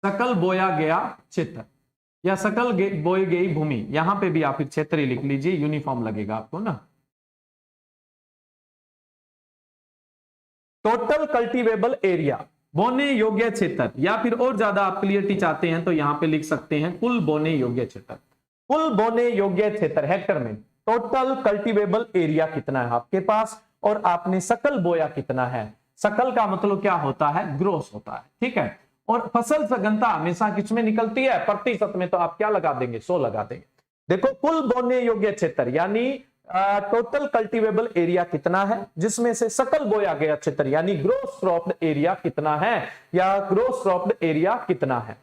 सकल बोया गया क्षेत्र या सकल बोई गई भूमि, यहां पे भी आप क्षेत्र ही लिख लीजिए, यूनिफॉर्म लगेगा आपको ना। टोटल कल्टीवेबल एरिया, बोने योग्य क्षेत्र, या फिर और ज्यादा आप क्लियरिटी चाहते हैं तो यहां पे लिख सकते हैं कुल बोने योग्य क्षेत्र। कुल बोने योग्य क्षेत्र हेक्टर में टोटल कल्टीवेबल एरिया कितना है आपके पास, और आपने सकल बोया कितना है। सकल का मतलब क्या होता है? ग्रोस होता है, ठीक है। और फसल सघनता हमेशा किसमें निकलती है? प्रतिशत में, तो आप क्या लगा देंगे? 100 लगा देंगे। देखो कुल बोने योग्य क्षेत्र यानी टोटल कल्टीवेबल एरिया कितना है, जिसमें से सकल बोया गया क्षेत्र यानी ग्रोस क्रॉप्ड एरिया कितना है, या ग्रोस क्रॉप्ड एरिया कितना है।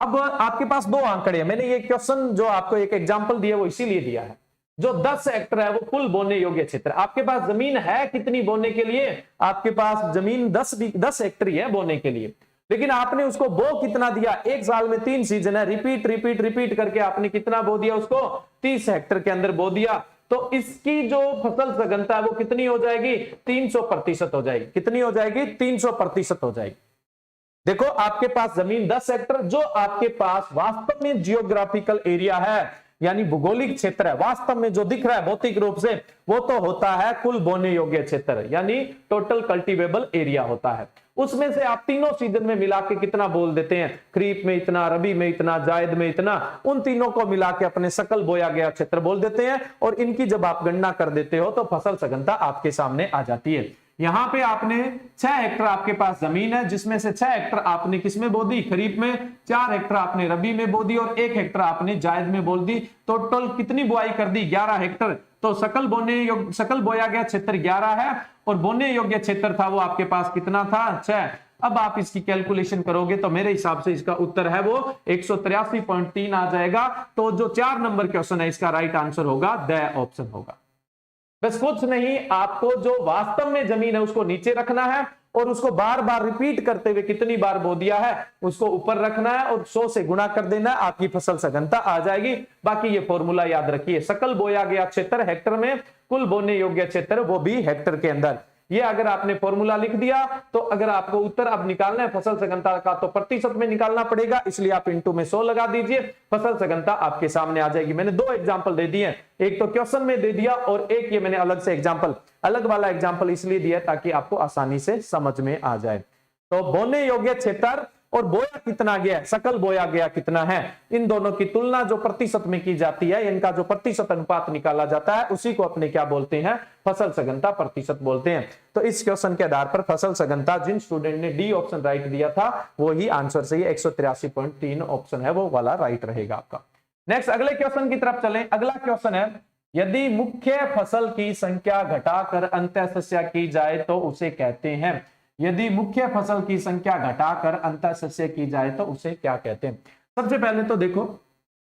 अब आपके पास 2 आंकड़े हैं। मैंने ये क्वेश्चन जो आपको एक एग्जांपल दिया वो इसीलिए दिया है। जो 10 हेक्टेयर है वो कुल बोने योग्य क्षेत्र। आपके पास जमीन है कितनी बोने के लिए? आपके पास जमीन 10 हेक्टेयर है बोने के लिए, लेकिन आपने उसको बो कितना दिया? एक साल में 3 सीजन है, रिपीट रिपीट रिपीट करके आपने कितना बो दिया उसको? 30 हेक्टेयर के अंदर बो दिया। तो इसकी जो फसल सघनता है वो कितनी हो जाएगी? 300% हो जाएगी। कितनी हो जाएगी? 300% हो जाएगी। देखो आपके पास जमीन 10 हेक्टेयर, जो आपके पास वास्तव में जियोग्राफिकल एरिया है यानी भूगोलिक क्षेत्र है, वास्तव में जो दिख रहा है भौतिक रूप से, वो तो होता है कुल बोने योग्य क्षेत्र यानी टोटल कल्टीवेबल एरिया होता है। उसमें से आप तीनों सीजन में मिला के कितना बोल देते हैं? खरीफ में इतना, रबी में इतना, जायद में इतना, उन तीनों को मिला के अपने सकल बोया गया क्षेत्र बोल देते हैं, और इनकी जब आप गणना कर देते हो तो फसल सघनता आपके सामने आ जाती है। यहां पे आपने 6 हेक्टेयर आपके पास जमीन है, जिसमें से 6 हेक्टेयर आपने किसमें बो दी? खरीफ में। 4 हेक्टेयर आपने रबी में बो दी, और 1 हेक्टेयर आपने जायद में बोल दी। टोटल कितनी बुआई कर दी? 11 हेक्टेयर। तो सकल बोया गया क्षेत्र 11 है, और बोने योग्य क्षेत्र था वो आपके पास कितना था? 6। अब आप इसकी कैलकुलेशन करोगे तो मेरे हिसाब से इसका उत्तर है वो 183.3 आ जाएगा। तो जो 4 नंबर क्वेश्चन है इसका राइट आंसर होगा द ऑप्शन होगा। बस कुछ नहीं, आपको जो वास्तव में जमीन है उसको नीचे रखना है और उसको बार बार रिपीट करते हुए कितनी बार बो दिया है उसको ऊपर रखना है और 100 से गुणा कर देना है, आपकी फसल सघनता आ जाएगी। बाकी ये फॉर्मूला याद रखिए, सकल बोया गया क्षेत्र हेक्टर में, कुल बोने योग्य क्षेत्र वो भी हेक्टर के अंदर। ये अगर आपने फॉर्मूला लिख दिया तो अगर आपको उत्तर अब निकालना है फसल सघनता का तो प्रतिशत में निकालना पड़ेगा, इसलिए आप इंटू में 100 लगा दीजिए, फसल सघनता आपके सामने आ जाएगी। मैंने 2 एग्जांपल दे दिए, एक तो क्वेश्चन में दे दिया और एक ये मैंने अलग से एग्जांपल, अलग वाला एग्जांपल इसलिए दिया ताकि आपको आसानी से समझ में आ जाए। तो बोने योग्य क्षेत्र और बोया कितना गया है, सकल बोया गया कितना है, इन दोनों की तुलना जो प्रतिशत में की जाती है, इनका जो प्रतिशत अनुपात निकाला जाता है उसी को अपने क्या बोलते हैं, फसल सघनता प्रतिशत बोलते हैं। तो इस क्वेश्चन के आधार पर फसल सघनता, जिन स्टूडेंट ने डी ऑप्शन राइट दिया था वो ही आंसर सही है, 183.3 ऑप्शन है वो वाला राइट रहेगा आपका। नेक्स्ट अगले क्वेश्चन की तरफ चलें। अगला क्वेश्चन है, यदि मुख्य फसल की संख्या घटाकर अंतःशस्य की जाए तो उसे कहते हैं, यदि मुख्य फसल की संख्या घटाकर अंतःशस्य की जाए तो उसे क्या कहते हैं। सबसे पहले तो देखो,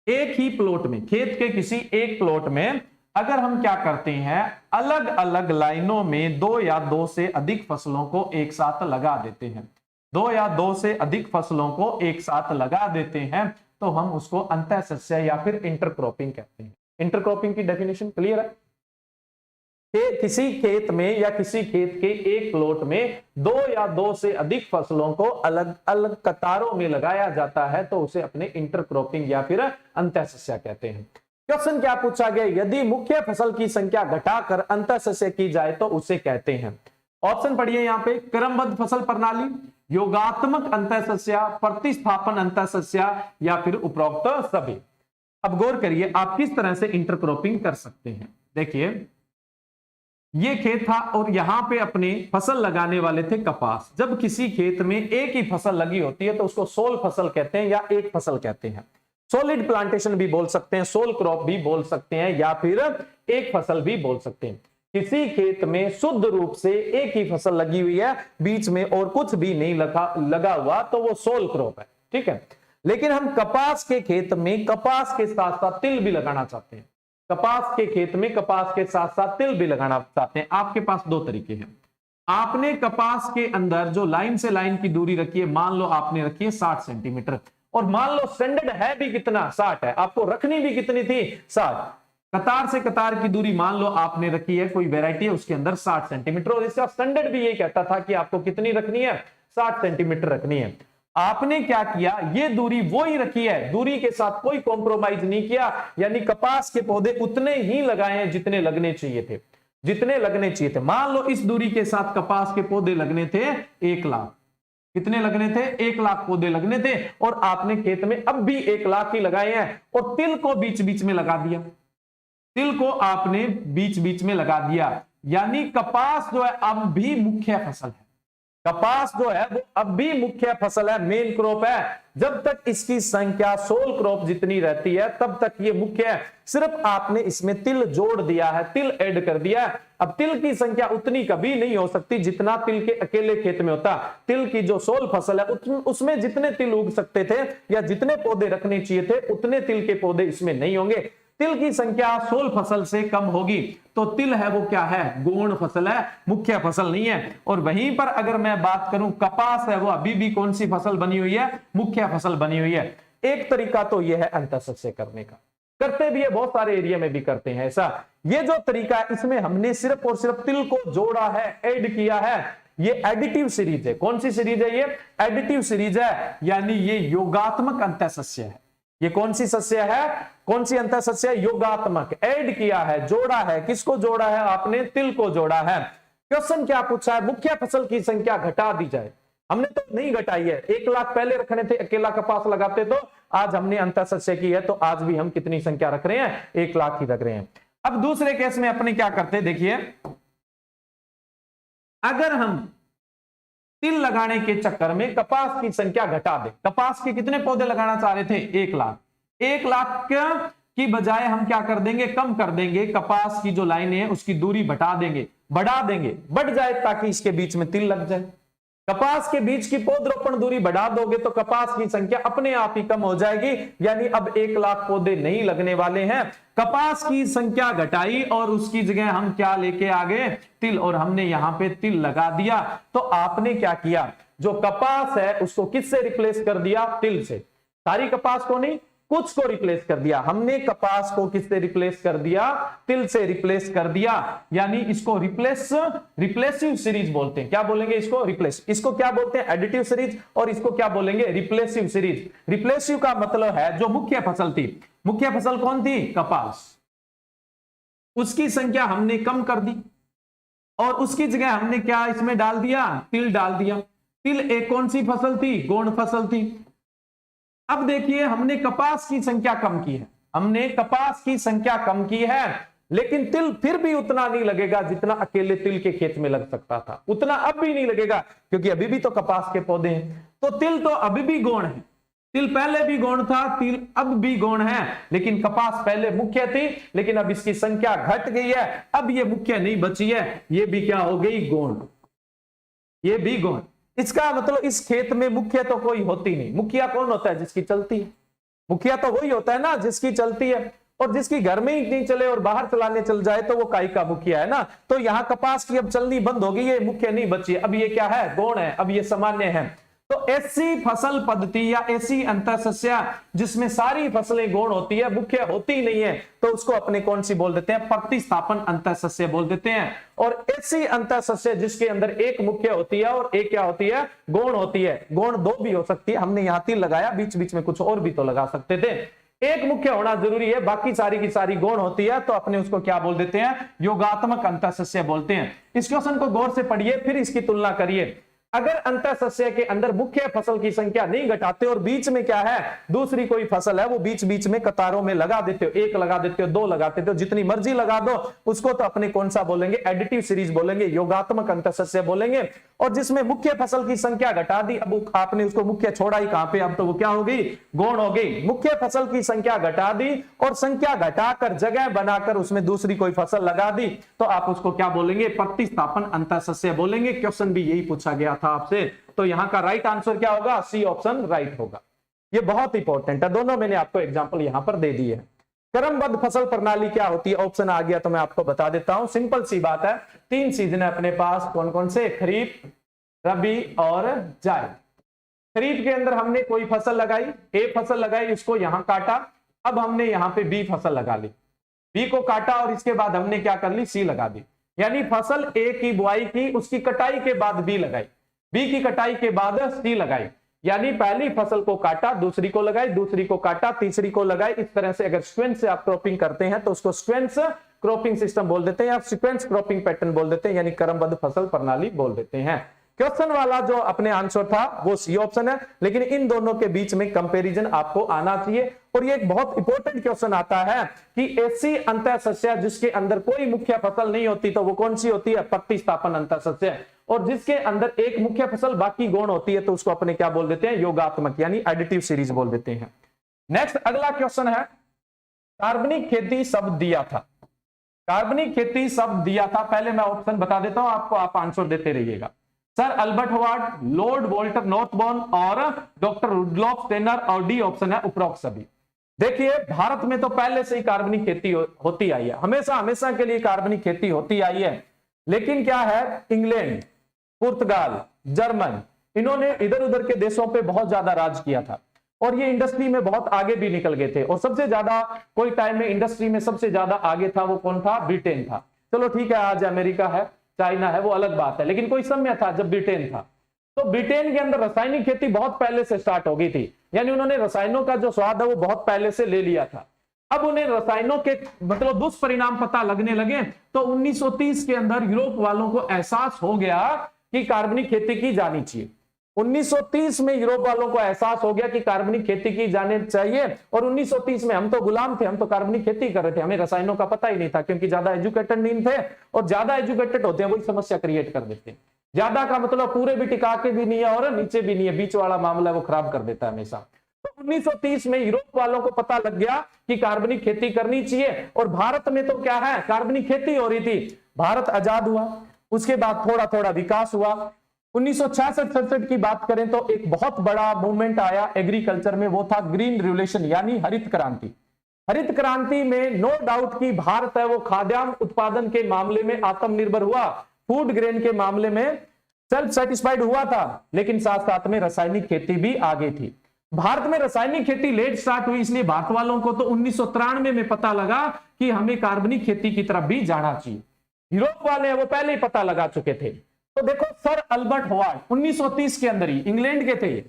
एक ही प्लॉट में, खेत के किसी एक प्लॉट में अगर हम क्या करते हैं, अलग अलग लाइनों में 2 या 2 से अधिक फसलों को एक साथ लगा देते हैं, 2 या 2 से अधिक फसलों को एक साथ लगा देते हैं तो हम उसको अंतःशस्य या फिर इंटरक्रॉपिंग कहते हैं। इंटरक्रॉपिंग की डेफिनेशन क्लियर है, किसी खेत में या किसी खेत के एक प्लॉट में 2 या 2 से अधिक फसलों को अलग अलग कतारों में लगाया जाता है तो उसे अपने इंटरक्रॉपिंग या फिर अंतःशस्य कहते हैं। क्वेश्चन क्या पूछा गया, यदि मुख्य फसल की संख्या घटाकर अंतःशस्य की जाए तो उसे कहते हैं। ऑप्शन पढ़िए यहां पे, क्रमबद्ध फसल प्रणाली, योगात्मक अंतःशस्य, प्रतिस्थापन अंतःशस्य या फिर उपरोक्त सभी। अब गौर करिए आप किस तरह से इंटरक्रॉपिंग कर सकते हैं। देखिए ये खेत था और यहां पे अपने फसल लगाने वाले थे कपास। जब किसी खेत में एक ही फसल लगी होती है तो उसको सोल फसल कहते हैं या एक फसल कहते हैं। सॉलिड प्लांटेशन भी बोल सकते हैं, सोल क्रॉप भी बोल सकते हैं या फिर एक फसल भी बोल सकते हैं। किसी खेत में शुद्ध रूप से एक ही फसल लगी हुई है, बीच में और कुछ भी नहीं लगा हुआ तो वो सोल क्रॉप है, ठीक है। लेकिन हम कपास के खेत में कपास के साथ साथ तिल भी लगाना चाहते हैं, कपास के खेत में कपास के साथ साथ तिल भी लगाना चाहते हैं। आपके पास 2 तरीके हैं। आपने कपास के अंदर जो लाइन से लाइन की दूरी रखी है, मान लो आपने रखी है 60 सेंटीमीटर और मान लो स्टैंडर्ड है भी कितना, 60 है, आपको रखनी भी कितनी थी, 60। कतार से कतार की दूरी मान लो आपने रखी है, कोई वैरायटी है उसके अंदर 60 सेंटीमीटर और इसका स्टैंडर्ड भी यही कहता था कि आपको कितनी रखनी है, 60 सेंटीमीटर रखनी है। आपने क्या किया, ये दूरी वो ही रखी है, दूरी के साथ कोई कॉम्प्रोमाइज नहीं किया, यानी कपास के पौधे उतने ही लगाए हैं जितने लगने चाहिए थे, जितने लगने चाहिए थे। मान लो इस दूरी के साथ कपास के पौधे लगने थे 1 लाख, कितने लगने थे, 1 लाख पौधे लगने थे और आपने खेत में अब भी 1 लाख ही लगाए हैं और तिल को बीच बीच में लगा दिया, तिल को आपने बीच बीच में लगा दिया, यानी कपास जो है अब भी मुख्य फसल है, कपास जो है वो अब भी मुख्य फसल है, मेन क्रॉप है। जब तक इसकी संख्या सोल क्रॉप जितनी रहती है तब तक ये मुख्य है। सिर्फ आपने इसमें तिल जोड़ दिया है, तिल ऐड कर दिया है। अब तिल की संख्या उतनी कभी नहीं हो सकती जितना तिल के अकेले खेत में होता। तिल की जो सोल फसल है उसमें जितने तिल उग सकते थे या जितने पौधे रखने चाहिए थे उतने तिल के पौधे इसमें नहीं होंगे। तिल की संख्या सोल फसल से कम होगी तो तिल है वो क्या है, गौण फसल है, मुख्य फसल नहीं है। और वहीं पर अगर मैं बात करूं कपास है वो अभी भी कौन सी फसल बनी हुई है, मुख्य फसल बनी हुई है। एक तरीका तो यह है अंतःशस्य करने का, करते भी है, बहुत सारे एरिया में भी करते हैं ऐसा। ये जो तरीका है इसमें हमने सिर्फ और सिर्फ तिल को जोड़ा है, ऐड किया है। ये एडिटिव सीरीज है। कौन सी सीरीज है, ये एडिटिव सीरीज है, यानी ये योगात्मक अंतःशस्य है। ये कौन सी सस्य है, कौन सी अंतःशस्य, योगात्मक, ऐड किया है, जोड़ा है। किसको जोड़ा है, आपने तिल को जोड़ा है। क्वेश्चन क्या पूछा है, मुख्य फसल की संख्या घटा दी जाए। हमने तो नहीं घटाई है, 1 लाख पहले रखने थे, अकेला कपास लगाते तो आज हमने अंतःशस्य की है तो आज भी हम कितनी संख्या रख रहे हैं, 1 लाख ही रख रहे हैं। अब दूसरे केस में अपने क्या करते, देखिए अगर हम तिल लगाने के चक्कर में कपास की संख्या घटा दे, कपास के कितने पौधे लगाना चाह रहे थे, 1 लाख, 1 लाख की बजाय हम क्या कर देंगे, कम कर देंगे, कपास की जो लाइन है उसकी दूरी बढ़ा देंगे, बढ़ा देंगे, बढ़ जाए ताकि इसके बीच में तिल लग जाए। कपास के बीज की पौधरोपण दूरी बढ़ा दोगे तो कपास की संख्या अपने आप ही कम हो जाएगी, यानी अब 1 लाख पौधे नहीं लगने वाले हैं। कपास की संख्या घटाई और उसकी जगह हम क्या लेके आ गए, तिल, और हमने यहां पे तिल लगा दिया। तो आपने क्या किया, जो कपास है उसको किससे रिप्लेस कर दिया, तिल से। सारी कपास को नहीं, कुछ को रिप्लेस कर दिया। हमने कपास को किससे रिप्लेस कर दिया, तिल से रिप्लेस कर दिया। यानी इसको रिप्लेसिव सीरीज बोलते हैं। क्या बोलेंगे इसको, रिप्लेस। इसको क्या बोलते हैं, एडिटिव सीरीज, और इसको क्या बोलेंगे, रिप्लेसिव सीरीज। रिप्लेसिव का मतलब है जो मुख्य फसल थी, मुख्य फसल कौन थी, कपास, उसकी संख्या हमने कम कर दी और उसकी जगह हमने क्या इसमें डाल दिया, तिल डाल दिया। तिल एक कौन सी फसल थी, गौण फसल थी। अब देखिए हमने कपास की संख्या कम की है, हमने कपास की संख्या कम की है, लेकिन तिल फिर भी उतना नहीं लगेगा जितना अकेले तिल के खेत में लग सकता था। उतना अब भी नहीं लगेगा क्योंकि अभी भी तो कपास के पौधे हैं। तो तिल तो अभी भी गौण है, तिल पहले भी गौण था, तिल अब भी गौण है, लेकिन कपास पहले मुख्य थी, लेकिन अब इसकी संख्या घट गई है। अब ये मुख्य नहीं बची है, ये भी क्या हो गई, गौण, ये भी गौण। इसका मतलब इस खेत में मुखिया तो कोई होती नहीं। मुखिया कौन होता है, जिसकी चलती है। मुखिया तो वही होता है ना जिसकी चलती है, और जिसकी घर में ही नहीं चले और बाहर चलाने चल जाए तो वो काई का मुखिया है ना। तो यहाँ कपास की अब चलनी बंद होगी, ये मुख्य नहीं बची, अब ये क्या है, गौण है, अब ये सामान्य है। तो ऐसी फसल पद्धति या ऐसी अंतःसस्या जिसमें सारी फसलें गौण होती है, मुख्य होती नहीं है, तो उसको अपने कौन सी बोल देते हैं, प्रतिस्थापन अंतःसस्या बोल देते हैं। और ऐसी अंतःसस्या जिसके अंदर एक मुख्य होती है और एक क्या होती है, गौण होती है। गौण दो भी हो सकती है, हमने यहां तिल लगाया, बीच बीच में कुछ और भी तो लगा सकते थे। एक मुख्य होना जरूरी है, बाकी सारी की सारी गौण होती है, तो अपने उसको क्या बोल देते हैं, योगात्मक अंतःसस्या बोलते हैं। इस क्वेश्चन को गौर से पढ़िए, फिर इसकी तुलना करिए। अगर अंतःसस्या के अंदर मुख्य फसल की संख्या नहीं घटाते और बीच में क्या है, दूसरी कोई फसल है, वो बीच बीच में कतारों में लगा देते हो, एक लगा देते हो, दो लगाते हो, जितनी मर्जी लगा दो, उसको तो अपने कौन सा बोलेंगे, एडिटिव सीरीज बोलेंगे, योगात्मक अंतःसस्या बोलेंगे। और जिसमें मुख्य फसल की संख्या घटा दी, अब आपने उसको मुख्य छोड़ा ही कहां पे, अब तो वो क्या हो गई, गौण हो गई। मुख्य फसल की संख्या घटा दी और संख्या घटाकर जगह बनाकर उसमें दूसरी कोई फसल लगा दी, तो आप उसको क्या बोलेंगे, प्रतिस्थापन अंतःसस्या बोलेंगे। क्वेश्चन भी यही पूछा गया था आपसे, तो यहां का राइट आंसर क्या होगा, सी ऑप्शन राइट होगा। ये बहुत इंपॉर्टेंट है, दोनों मैंने आपको एग्जांपल यहां पर दे दिए हैं। क्रमबद्ध फसल प्रणाली क्या होती है, ऑप्शन आ गया तो मैं आपको बता देता हूं। सिंपल सी बात है, 3 सीजन है अपने पास, कौन कौन से, खरीफ, रबी और जायद। खरीफ के अंदर हमने कोई फसल लगाई, ए फसल लगाई, उसको यहां काटा, अब हमने यहां पे बी फसल लगा ली, बी को काटा और इसके बाद हमने क्या कर ली, सी लगा दी। यानी फसल ए की बुआई की, उसकी कटाई के बाद बी लगाई, बी की कटाई के बाद सी लगाई। यानी पहली फसल को काटा, दूसरी को लगाई, दूसरी को काटा, तीसरी को लगाई। इस तरह से अगर सीक्वेंस से आप क्रॉपिंग करते हैं तो उसको सीक्वेंस क्रॉपिंग सिस्टम बोल देते हैं या सीक्वेंस क्रॉपिंग पैटर्न बोल देते हैं, यानी क्रमबद्ध फसल प्रणाली बोल देते हैं। क्वेश्चन वाला जो अपने आंसर था वो सी ऑप्शन है, लेकिन इन दोनों के बीच में कंपैरिजन आपको आना चाहिए। और ये एक बहुत इंपॉर्टेंट क्वेश्चन आता है कि ऐसी अंतःसस्या जिसके अंदर कोई मुख्य फसल नहीं होती, तो वो कौन सी होती है, प्रतिस्थापन अंतःसस्या। और जिसके अंदर एक मुख्य फसल बाकी गौण होती है, तो उसको अपने क्या बोल देते हैं, योगात्मक, यानी एडिटिव सीरीज बोल देते हैं। नेक्स्ट अगला क्वेश्चन है, कार्बनिक खेती शब्द दिया था, कार्बनिक खेती शब्द दिया था। पहले मैं ऑप्शन बता देता हूं आपको, आप आंसर देते रहिएगा। Sir Albert Howard, Lord Walter Northbourne और डॉक्टर रुडोल्फ स्टेनर, और डी ऑप्शन है उपरोक्त सभी। देखिए भारत में तो पहले से ही कार्बनिक खेती होती आई है, हमेशा हमेशा के लिए कार्बनिक खेती होती आई है। लेकिन क्या है, इंग्लैंड, पुर्तगाल, जर्मन, इन्होंने इधर उधर के देशों पे बहुत ज्यादा राज किया था और ये इंडस्ट्री में बहुत आगे भी निकल गए थे। और सबसे ज्यादा कोई टाइम में इंडस्ट्री में सबसे ज्यादा आगे था, वो कौन था, ब्रिटेन था। चलो ठीक है, आज अमेरिका है, चाइना है, वो अलग बात है, लेकिन कोई समय था जब ब्रिटेन था। तो ब्रिटेन के अंदर रासायनिक खेती बहुत पहले से स्टार्ट हो गई थी, यानी उन्होंने रसायनों का जो स्वाद है वो बहुत पहले से ले लिया था। अब उन्हें रसायनों के मतलब दुष्परिणाम पता लगने लगे, तो 1930 के अंदर यूरोप वालों को एहसास हो गया कि कार्बनिक खेती की जानी चाहिए। 1930 में यूरोप वालों को एहसास हो गया कि कार्बनिक खेती की जानी चाहिए। और 1930 में हम तो गुलाम थे, हम तो कार्बनिक खेती कर रहे थे, हमें रसायनों का पता ही नहीं था, क्योंकि ज्यादा एजुकेटेड नहीं थे। और ज्यादा एजुकेटेड होते हैं वही समस्या क्रिएट कर देते हैं। ज्यादा का मतलब पूरे भी टिका के भी नहीं है और नीचे भी नहीं है, बीच वाला मामला वो खराब कर देता है हमेशा। तो 1930 में यूरोप वालों को पता लग गया कि कार्बनिक खेती करनी चाहिए। और भारत में तो क्या है, कार्बनिक खेती हो रही थी। भारत आजाद हुआ, उसके बाद थोड़ा थोड़ा विकास हुआ, 1966-67 की बात करें तो एक बहुत बड़ा मूवमेंट आया एग्रीकल्चर में, वो था ग्रीन रिवोल्यूशन यानी हरित क्रांति। हरित क्रांति में नो डाउट कि भारत है वो खाद्यान्न उत्पादन के मामले में आत्मनिर्भर हुआ, फूड ग्रेन के मामले में सेल्फ सेटिस्फाइड हुआ था, लेकिन साथ साथ में रासायनिक खेती भी आगे थी। भारत में रासायनिक खेती लेट स्टार्ट हुई, इसलिए भारत वालों को तो 1993 में पता लगा कि हमें कार्बनिक खेती की तरफ भी जाना चाहिए। यूरोप वाले हैं वो पहले ही पता लगा चुके थे। तो देखो सर अल्बर्ट होवार्ड 1930 के अंदर ही, इंग्लैंड के थे,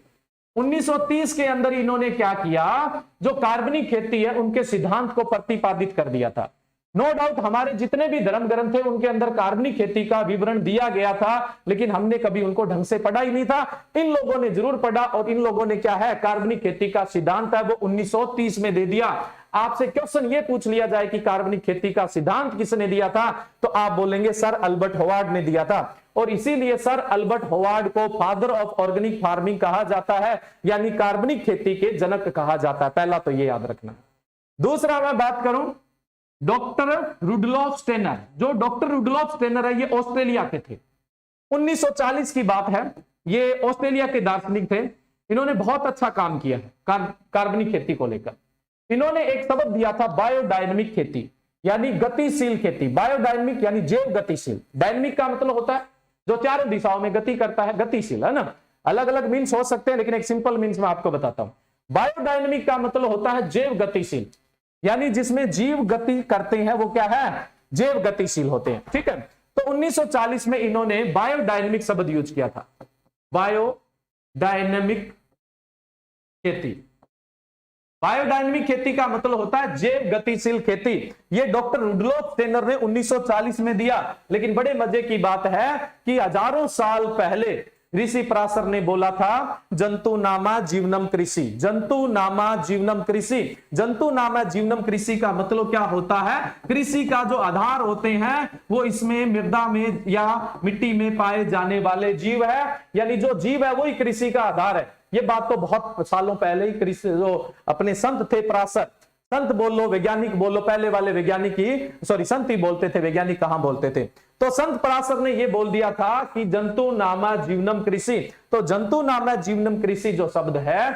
1930 के अंदर इन्होंने क्या किया, जो कार्बनिक खेती है उनके सिद्धांत को प्रतिपादित कर दिया था। नो डाउट हमारे जितने भी धर्म ग्रंथ थे उनके अंदर कार्बनिक खेती का विवरण दिया गया था, लेकिन हमने कभी उनको ढंग से पढ़ा ही नहीं था। इन लोगों ने जरूर पढ़ा और इन लोगों ने क्या है, कार्बनिक खेती का सिद्धांत है वो 1930 में दे दिया। आपसे क्वेश्चन ये पूछ लिया जाए कि कार्बनिक खेती का सिद्धांत किसने दिया था, तो आप बोलेंगे सर अल्बर्ट होवार्ड ने दिया था। और इसीलिए सर अल्बर्ट होवार्ड को फादर ऑफ ऑर्गेनिक फार्मिंग कहा जाता है, यानी कार्बनिक खेती के जनक कहा जाता है। पहला तो ये याद रखना। दूसरा मैं बात करूं डॉक्टर रुडोल्फ स्टेनर, जो डॉक्टर रुडोल्फ स्टेनर है ये ऑस्ट्रेलिया के थे। 1940 की बात है, ये ऑस्ट्रेलिया के दार्शनिक थे। इन्होंने बहुत अच्छा काम किया है कार्बनिक खेती को लेकर। इन्होंने एक शब्द दिया था बायोडायनेमिक खेती, यानी गतिशील खेती। बायोडायनेमिक यानी जैव गतिशील, डायनेमिक का मतलब होता है जो चारों दिशाओं में गति करता है, गतिशील है ना। अलग अलग मीन्स हो सकते हैं, लेकिन एक सिंपल मीन्स मैं आपको बताता हूं। बायोडायनेमिक का मतलब होता है जैव गतिशील, यानी जिसमें जीव गति करते हैं वो क्या है, जैव गतिशील होते हैं। ठीक है, तो 1940 में इन्होंने बायोडायनेमिक शब्द यूज किया था, बायोडायनेमिक खेती। बायोडायनेमिक खेती का मतलब होता है जैव गतिशील खेती। ये डॉक्टर रुडोल्फ स्टेनर ने 1940 में दिया, लेकिन बड़े मजे की बात है कि हजारों साल पहले ऋषि पराशर ने बोला था जंतु नामा जीवनम कृषि, जंतु नामा जीवनम कृषि। जंतु नामा जीवनम कृषि का मतलब क्या होता है, कृषि का जो आधार होते हैं वो इसमें मृदा में या मिट्टी में पाए जाने वाले जीव है, यानी जो जीव है वही कृषि का आधार है। ये बात तो बहुत सालों पहले ही कृषि जो अपने संत थे पराशर, संत बोल लो वैज्ञानिक बोल लो, पहले वाले वैज्ञानिक ही सॉरी संत ही बोलते थे, वैज्ञानिक कहां बोलते थे। तो संत पराशर ने यह बोल दिया था कि जंतु नामा जीवनम कृषि। तो जंतु नामा जीवनम कृषि जो शब्द है,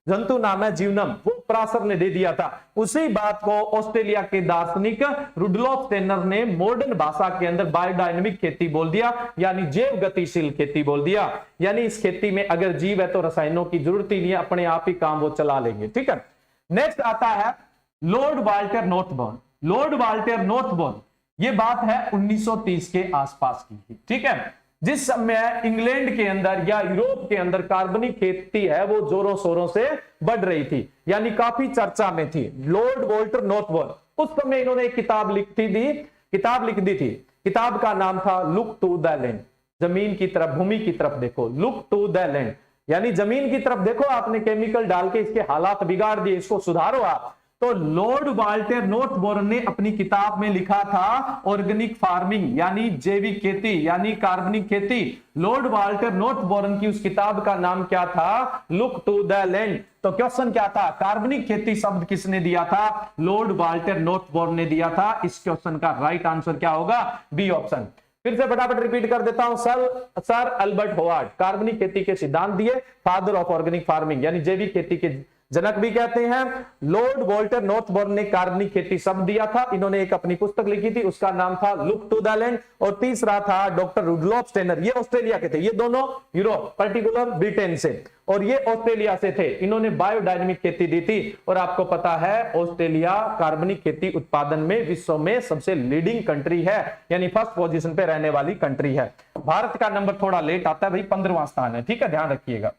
जंतु नामा जीवनम, वो पराशर ने दे दिया था। उसी बात को ऑस्ट्रेलिया के दार्शनिक रुडोल्फ स्टेनर ने मॉडर्न भाषा के अंदर बायोडायनेमिक खेती बोल दिया, यानी जैव गतिशील खेती बोल दिया। यानी इस खेती में अगर जीव है तो रसायनों की जरूरत ही नहीं है, अपने आप ही काम वो चला लेंगे। ठीक है, नेक्स्ट आता है लॉर्ड वाल्टर नॉर्थबॉर्न। लॉर्ड वाल्टर नॉर्थबॉर्न, ये बात है 1930 के आसपास की थी। ठीक है, जिस समय इंग्लैंड के अंदर या यूरोप के अंदर कार्बनिक खेती है वो जोरों शोरों से बढ़ रही थी, यानी काफी चर्चा में थी। लॉर्ड वाल्टर नॉर्थबॉर्न, उस समय इन्होंने एक किताब लिख दी थी। किताब का नाम था लुक टू द लैंड, जमीन की तरफ, भूमि की तरफ देखो, लुक टू द लैंड, यानी जमीन की तरफ देखो, आपने केमिकल डाल के इसके हालात बिगाड़ दिए, इसको सुधारो आप। तो लॉर्ड वाल्टर नॉर्थबॉर्न ने अपनी किताब में लिखा था ऑर्गेनिक फार्मिंग, यानी जैविक खेती, यानी कार्बनिक खेती। लॉर्ड वाल्टर नॉर्थबॉर्न की उस किताब का नाम क्या था, लुक टू द लैंड। तो क्वेश्चन क्या था, कार्बनिक खेती शब्द किसने दिया था, लॉर्ड वाल्टर नॉर्थबॉर्न ने दिया था। इस क्वेश्चन का राइट आंसर क्या होगा, बी ऑप्शन। फिर से फटाफट रिपीट कर देता हूं, सर अल्बर्ट होवार्ड कार्बनिक खेती के सिद्धांत दिए, फादर ऑफ ऑर्गेनिक फार्मिंग यानी जैविक खेती के जनक भी कहते हैं। लॉर्ड वाल्टर नॉर्थबॉर्न ने कार्बनिक खेती शब्द दिया था, इन्होंने एक अपनी पुस्तक लिखी थी, उसका नाम था लुक टू द लैंड। और तीसरा था डॉक्टर रुडोल्फ स्टेनर, ये ऑस्ट्रेलिया के थे, ये दोनों यूरोप पर्टिकुलर ब्रिटेन से, और ये ऑस्ट्रेलिया से थे। इन्होंने बायोडायनेमिक खेती दी थी। और आपको पता है ऑस्ट्रेलिया कार्बनिक खेती उत्पादन में विश्व में सबसे लीडिंग कंट्री है, यानी फर्स्ट पोजीशन पे रहने वाली कंट्री है। भारत का नंबर थोड़ा लेट आता है भाई, 15वां स्थान है। ठीक है, ध्यान रखिएगा,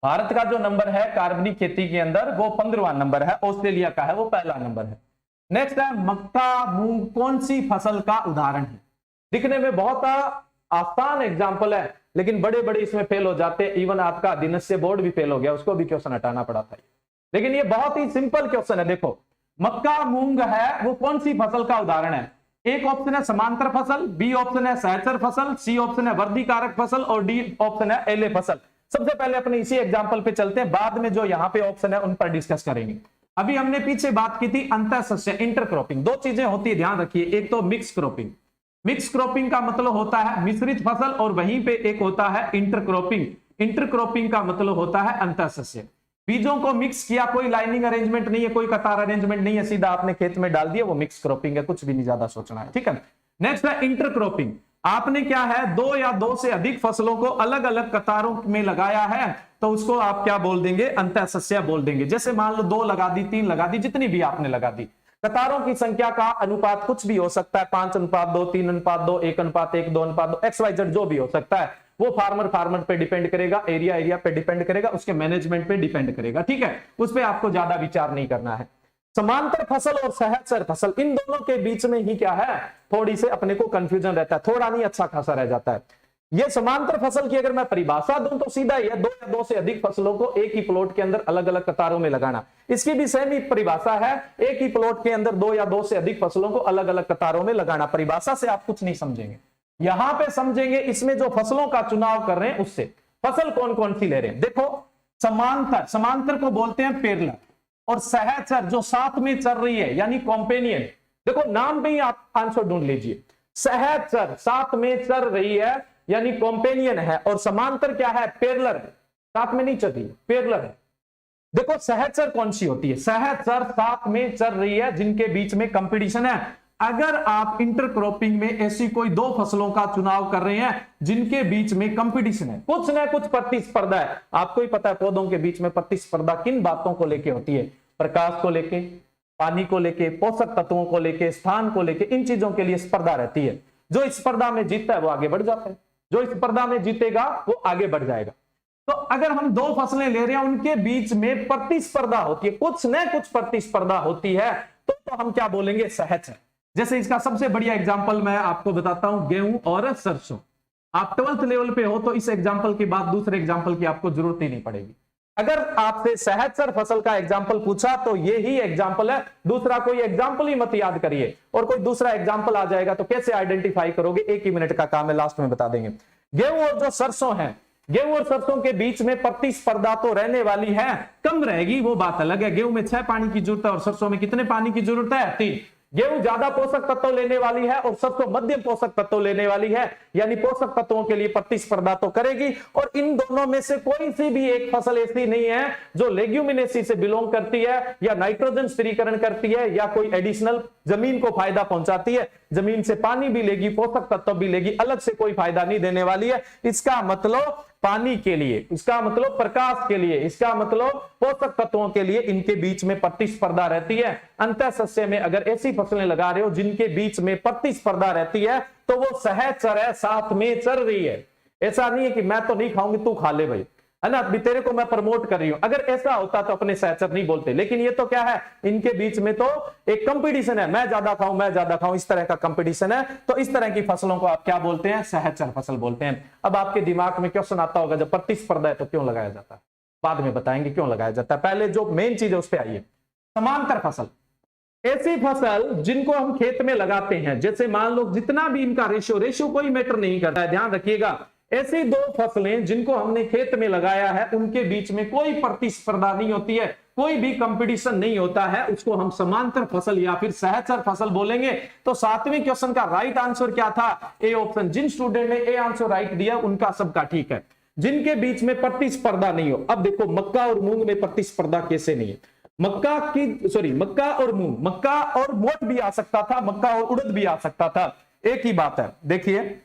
भारत का जो नंबर है कार्बनिक खेती के अंदर वो 15वां नंबर है, ऑस्ट्रेलिया का है वो पहला नंबर है। नेक्स्ट है मक्का मूंग कौन सी फसल का उदाहरण है। दिखने में बहुत आसान एग्जांपल है, लेकिन बड़े बड़े इसमें फेल हो जाते हैं। इवन आपका दिनस्य बोर्ड भी फेल हो गया, उसको भी क्वेश्चन हटाना पड़ा था, लेकिन ये बहुत ही सिंपल क्वेश्चन है। देखो मक्का मूंग है वो कौन सी फसल का उदाहरण है। एक ऑप्शन है समांतर फसल, बी ऑप्शन है सहचर फसल, सी ऑप्शन है वर्धीकारक फसल और डी ऑप्शन है एले फसल। सबसे पहले अपने इसी एग्जांपल पे चलते हैं, बाद में जो यहां पे ऑप्शन है उन पर डिस्कस करेंगे। अभी हमने पीछे बात की थी अंतःसस्य इंटरक्रॉपिंग, दो चीजें होती है ध्यान रखिए, एक तो मिक्स क्रॉपिंग, मिक्स क्रॉपिंग का मतलब होता है मिश्रित फसल, और वहीं पे एक होता है इंटरक्रॉपिंग। इंटरक्रॉपिंग का मतलब होता है अंतःसस्य। बीजों को मिक्स किया, कोई लाइनिंग अरेंजमेंट नहीं है, कोई कतार अरेंजमेंट नहीं है, सीधा आपने खेत में डाल दिया, वो मिक्स क्रॉपिंग है, कुछ भी नहीं ज्यादा सोचना है, ठीक है। नेक्स्ट है इंटरक्रॉपिंग। आपने क्या है, दो या दो से अधिक फसलों को अलग अलग कतारों में लगाया है, तो उसको आप क्या बोल देंगे, अंतःसस्या बोल देंगे। जैसे मान लो 2 लगा दी, 3 लगा दी, जितनी भी आपने लगा दी। कतारों की संख्या का अनुपात कुछ भी हो सकता है, 5:2, 3:2, 1:1, 2:2, XYZ जो भी हो सकता है, वो फार्मर पे डिपेंड करेगा, एरिया पे डिपेंड करेगा, उसके मैनेजमेंट पे डिपेंड करेगा, ठीक है। उस पर आपको ज्यादा विचार नहीं करना है। समांतर फसल और सहचर फसल, इन दोनों के बीच में ही क्या है, थोड़ी से अपने को कंफ्यूजन रहता है, थोड़ा नहीं अच्छा खासा रह जाता है। ये समांतर फसल की अगर मैं परिभाषा दूं तो सीधा ही है, 2 या 2 से अधिक फसलों को एक ही प्लॉट के अंदर अलग अलग कतारों में लगाना। इसकी भी सेम ही परिभाषा है, एक ही प्लॉट के अंदर 2 या 2 से अधिक फसलों को अलग अलग कतारों में लगाना। परिभाषा से आप कुछ नहीं समझेंगे, यहां पे समझेंगे इसमें जो फसलों का चुनाव कर रहे हैं उससे। फसल कौन कौन सी ले रहे हैं, देखो समांतर, समांतर को बोलते हैं पैरेलल, और सहचर जो साथ में चल रही है यानी कॉम्पेनियन। देखो नाम पे ही आप आंसर ढूंढ लीजिए, सहचर साथ में चल रही है यानी कॉम्पेनियन है, और समांतर क्या है, पैरेलल, साथ में नहीं चल रही है, पैरेलल है। देखो सहचर कौन सी होती है, सहचर साथ में चल रही है जिनके बीच में कंपटीशन है। अगर आप इंटरक्रॉपिंग में ऐसी कोई 2 फसलों का चुनाव कर रहे हैं जिनके बीच में कंपटीशन है, कुछ ना कुछ प्रतिस्पर्धा है। आपको ही पता है पौधों के बीच में प्रतिस्पर्धा किन बातों को लेके होती है, प्रकाश को लेके, पानी को लेके, पोषक तत्वों को लेके, स्थान को लेके, इन चीजों के लिए स्पर्धा रहती है। जो इस स्पर्धा में जीतता है वो आगे बढ़ जाता है, जो इस स्पर्धा में जीतेगा वो आगे बढ़ जाएगा। तो अगर हम 2 फसलें ले रहे हैं, उनके बीच में प्रतिस्पर्धा होती है, कुछ न कुछ प्रतिस्पर्धा होती है, तो हम क्या बोलेंगे, सहचर। जैसे इसका सबसे बढ़िया एग्जांपल मैं आपको बताता हूं, गेहूं और सरसों। आप 12th लेवल पे हो तो इस एग्जांपल के बाद दूसरे एग्जांपल की आपको जरूरत ही नहीं पड़ेगी। अगर आपसे सहचर फसल का एग्जांपल पूछा तो ये ही एग्जांपल है, दूसरा कोई एग्जांपल ही मत याद करिए, और कोई दूसरा एग्जांपल आ जाएगा तो कैसे आइडेंटिफाई करोगे, 1 ही मिनट का काम है, लास्ट में बता देंगे। गेहूं और जो सरसों है, गेहूं और सरसों के बीच में प्रतिस्पर्धा तो रहने वाली है, कम रहेगी वो बात अलग है। गेहूं में 6 पानी की जरूरत है और सरसों में कितने पानी की जरूरत है, 3। गेहूं ज्यादा पोषक तत्व लेने वाली है और सरसों मध्यम पोषक तत्व लेने वाली है, यानी पोषक तत्वों के लिए प्रतिस्पर्धा तो करेगी। और इन दोनों में से कोई सी भी एक फसल ऐसी नहीं है जो लेग्यूमिनेसी से बिलोंग करती है, या नाइट्रोजन स्थिरीकरण करती है, या कोई एडिशनल जमीन को फायदा पहुंचाती है। जमीन से पानी भी लेगी, पोषक तत्व भी लेगी, अलग से कोई फायदा नहीं देने वाली है। इसका मतलब पानी के लिए, इसका मतलब प्रकाश के लिए, इसका मतलब पोषक तत्वों के लिए इनके बीच में प्रतिस्पर्धा रहती है। अंतःसस्य में अगर ऐसी फसलें लगा रहे हो जिनके बीच में प्रतिस्पर्धा रहती है तो वो सहचर है, साथ में चल रही है। ऐसा नहीं है कि मैं तो नहीं खाऊंगी तू खा ले भाई, है ना, अभी तेरे को मैं प्रमोट कर रही हूं। अगर ऐसा होता तो अपने सहचर नहीं बोलते, लेकिन ये तो क्या है, इनके बीच में तो एक कंपटीशन है, मैं ज्यादा खाऊं, मैं ज्यादा खाऊं, इस तरह का कंपटीशन है। तो इस तरह की फसलों को आप क्या बोलते हैं, सहचर फसल बोलते हैं। अब आपके दिमाग में क्वेश्चन आता होगा, जब प्रतिस्पर्धा है तो क्यों लगाया जाता है, बाद में बताएंगे क्यों लगाया जाता है, पहले जो मेन चीज है उस पर आइए। समांतर फसल, ऐसी फसल जिनको हम खेत में लगाते हैं, जैसे मान लो जितना भी इनका रेशियो कोई मैटर नहीं करता है, ध्यान रखिएगा। ऐसी 2 फसलें जिनको हमने खेत में लगाया है उनके बीच में कोई प्रतिस्पर्धा नहीं होती है, कोई भी कंपटीशन नहीं होता है, उसको हम समांतर फसल या फिर सहचर फसल बोलेंगे। तो 7वें क्वेश्चन का राइट आंसर क्या था, ए ऑप्शन। जिन स्टूडेंट ने ए आंसर राइट दिया उनका सबका ठीक है, जिनके बीच में प्रतिस्पर्धा नहीं हो। अब देखो मक्का और मूंग में प्रतिस्पर्धा कैसे नहीं है, मक्का और मूंग, मक्का और मोट भी आ सकता था, मक्का और उड़द भी आ सकता था, एक ही बात है। देखिए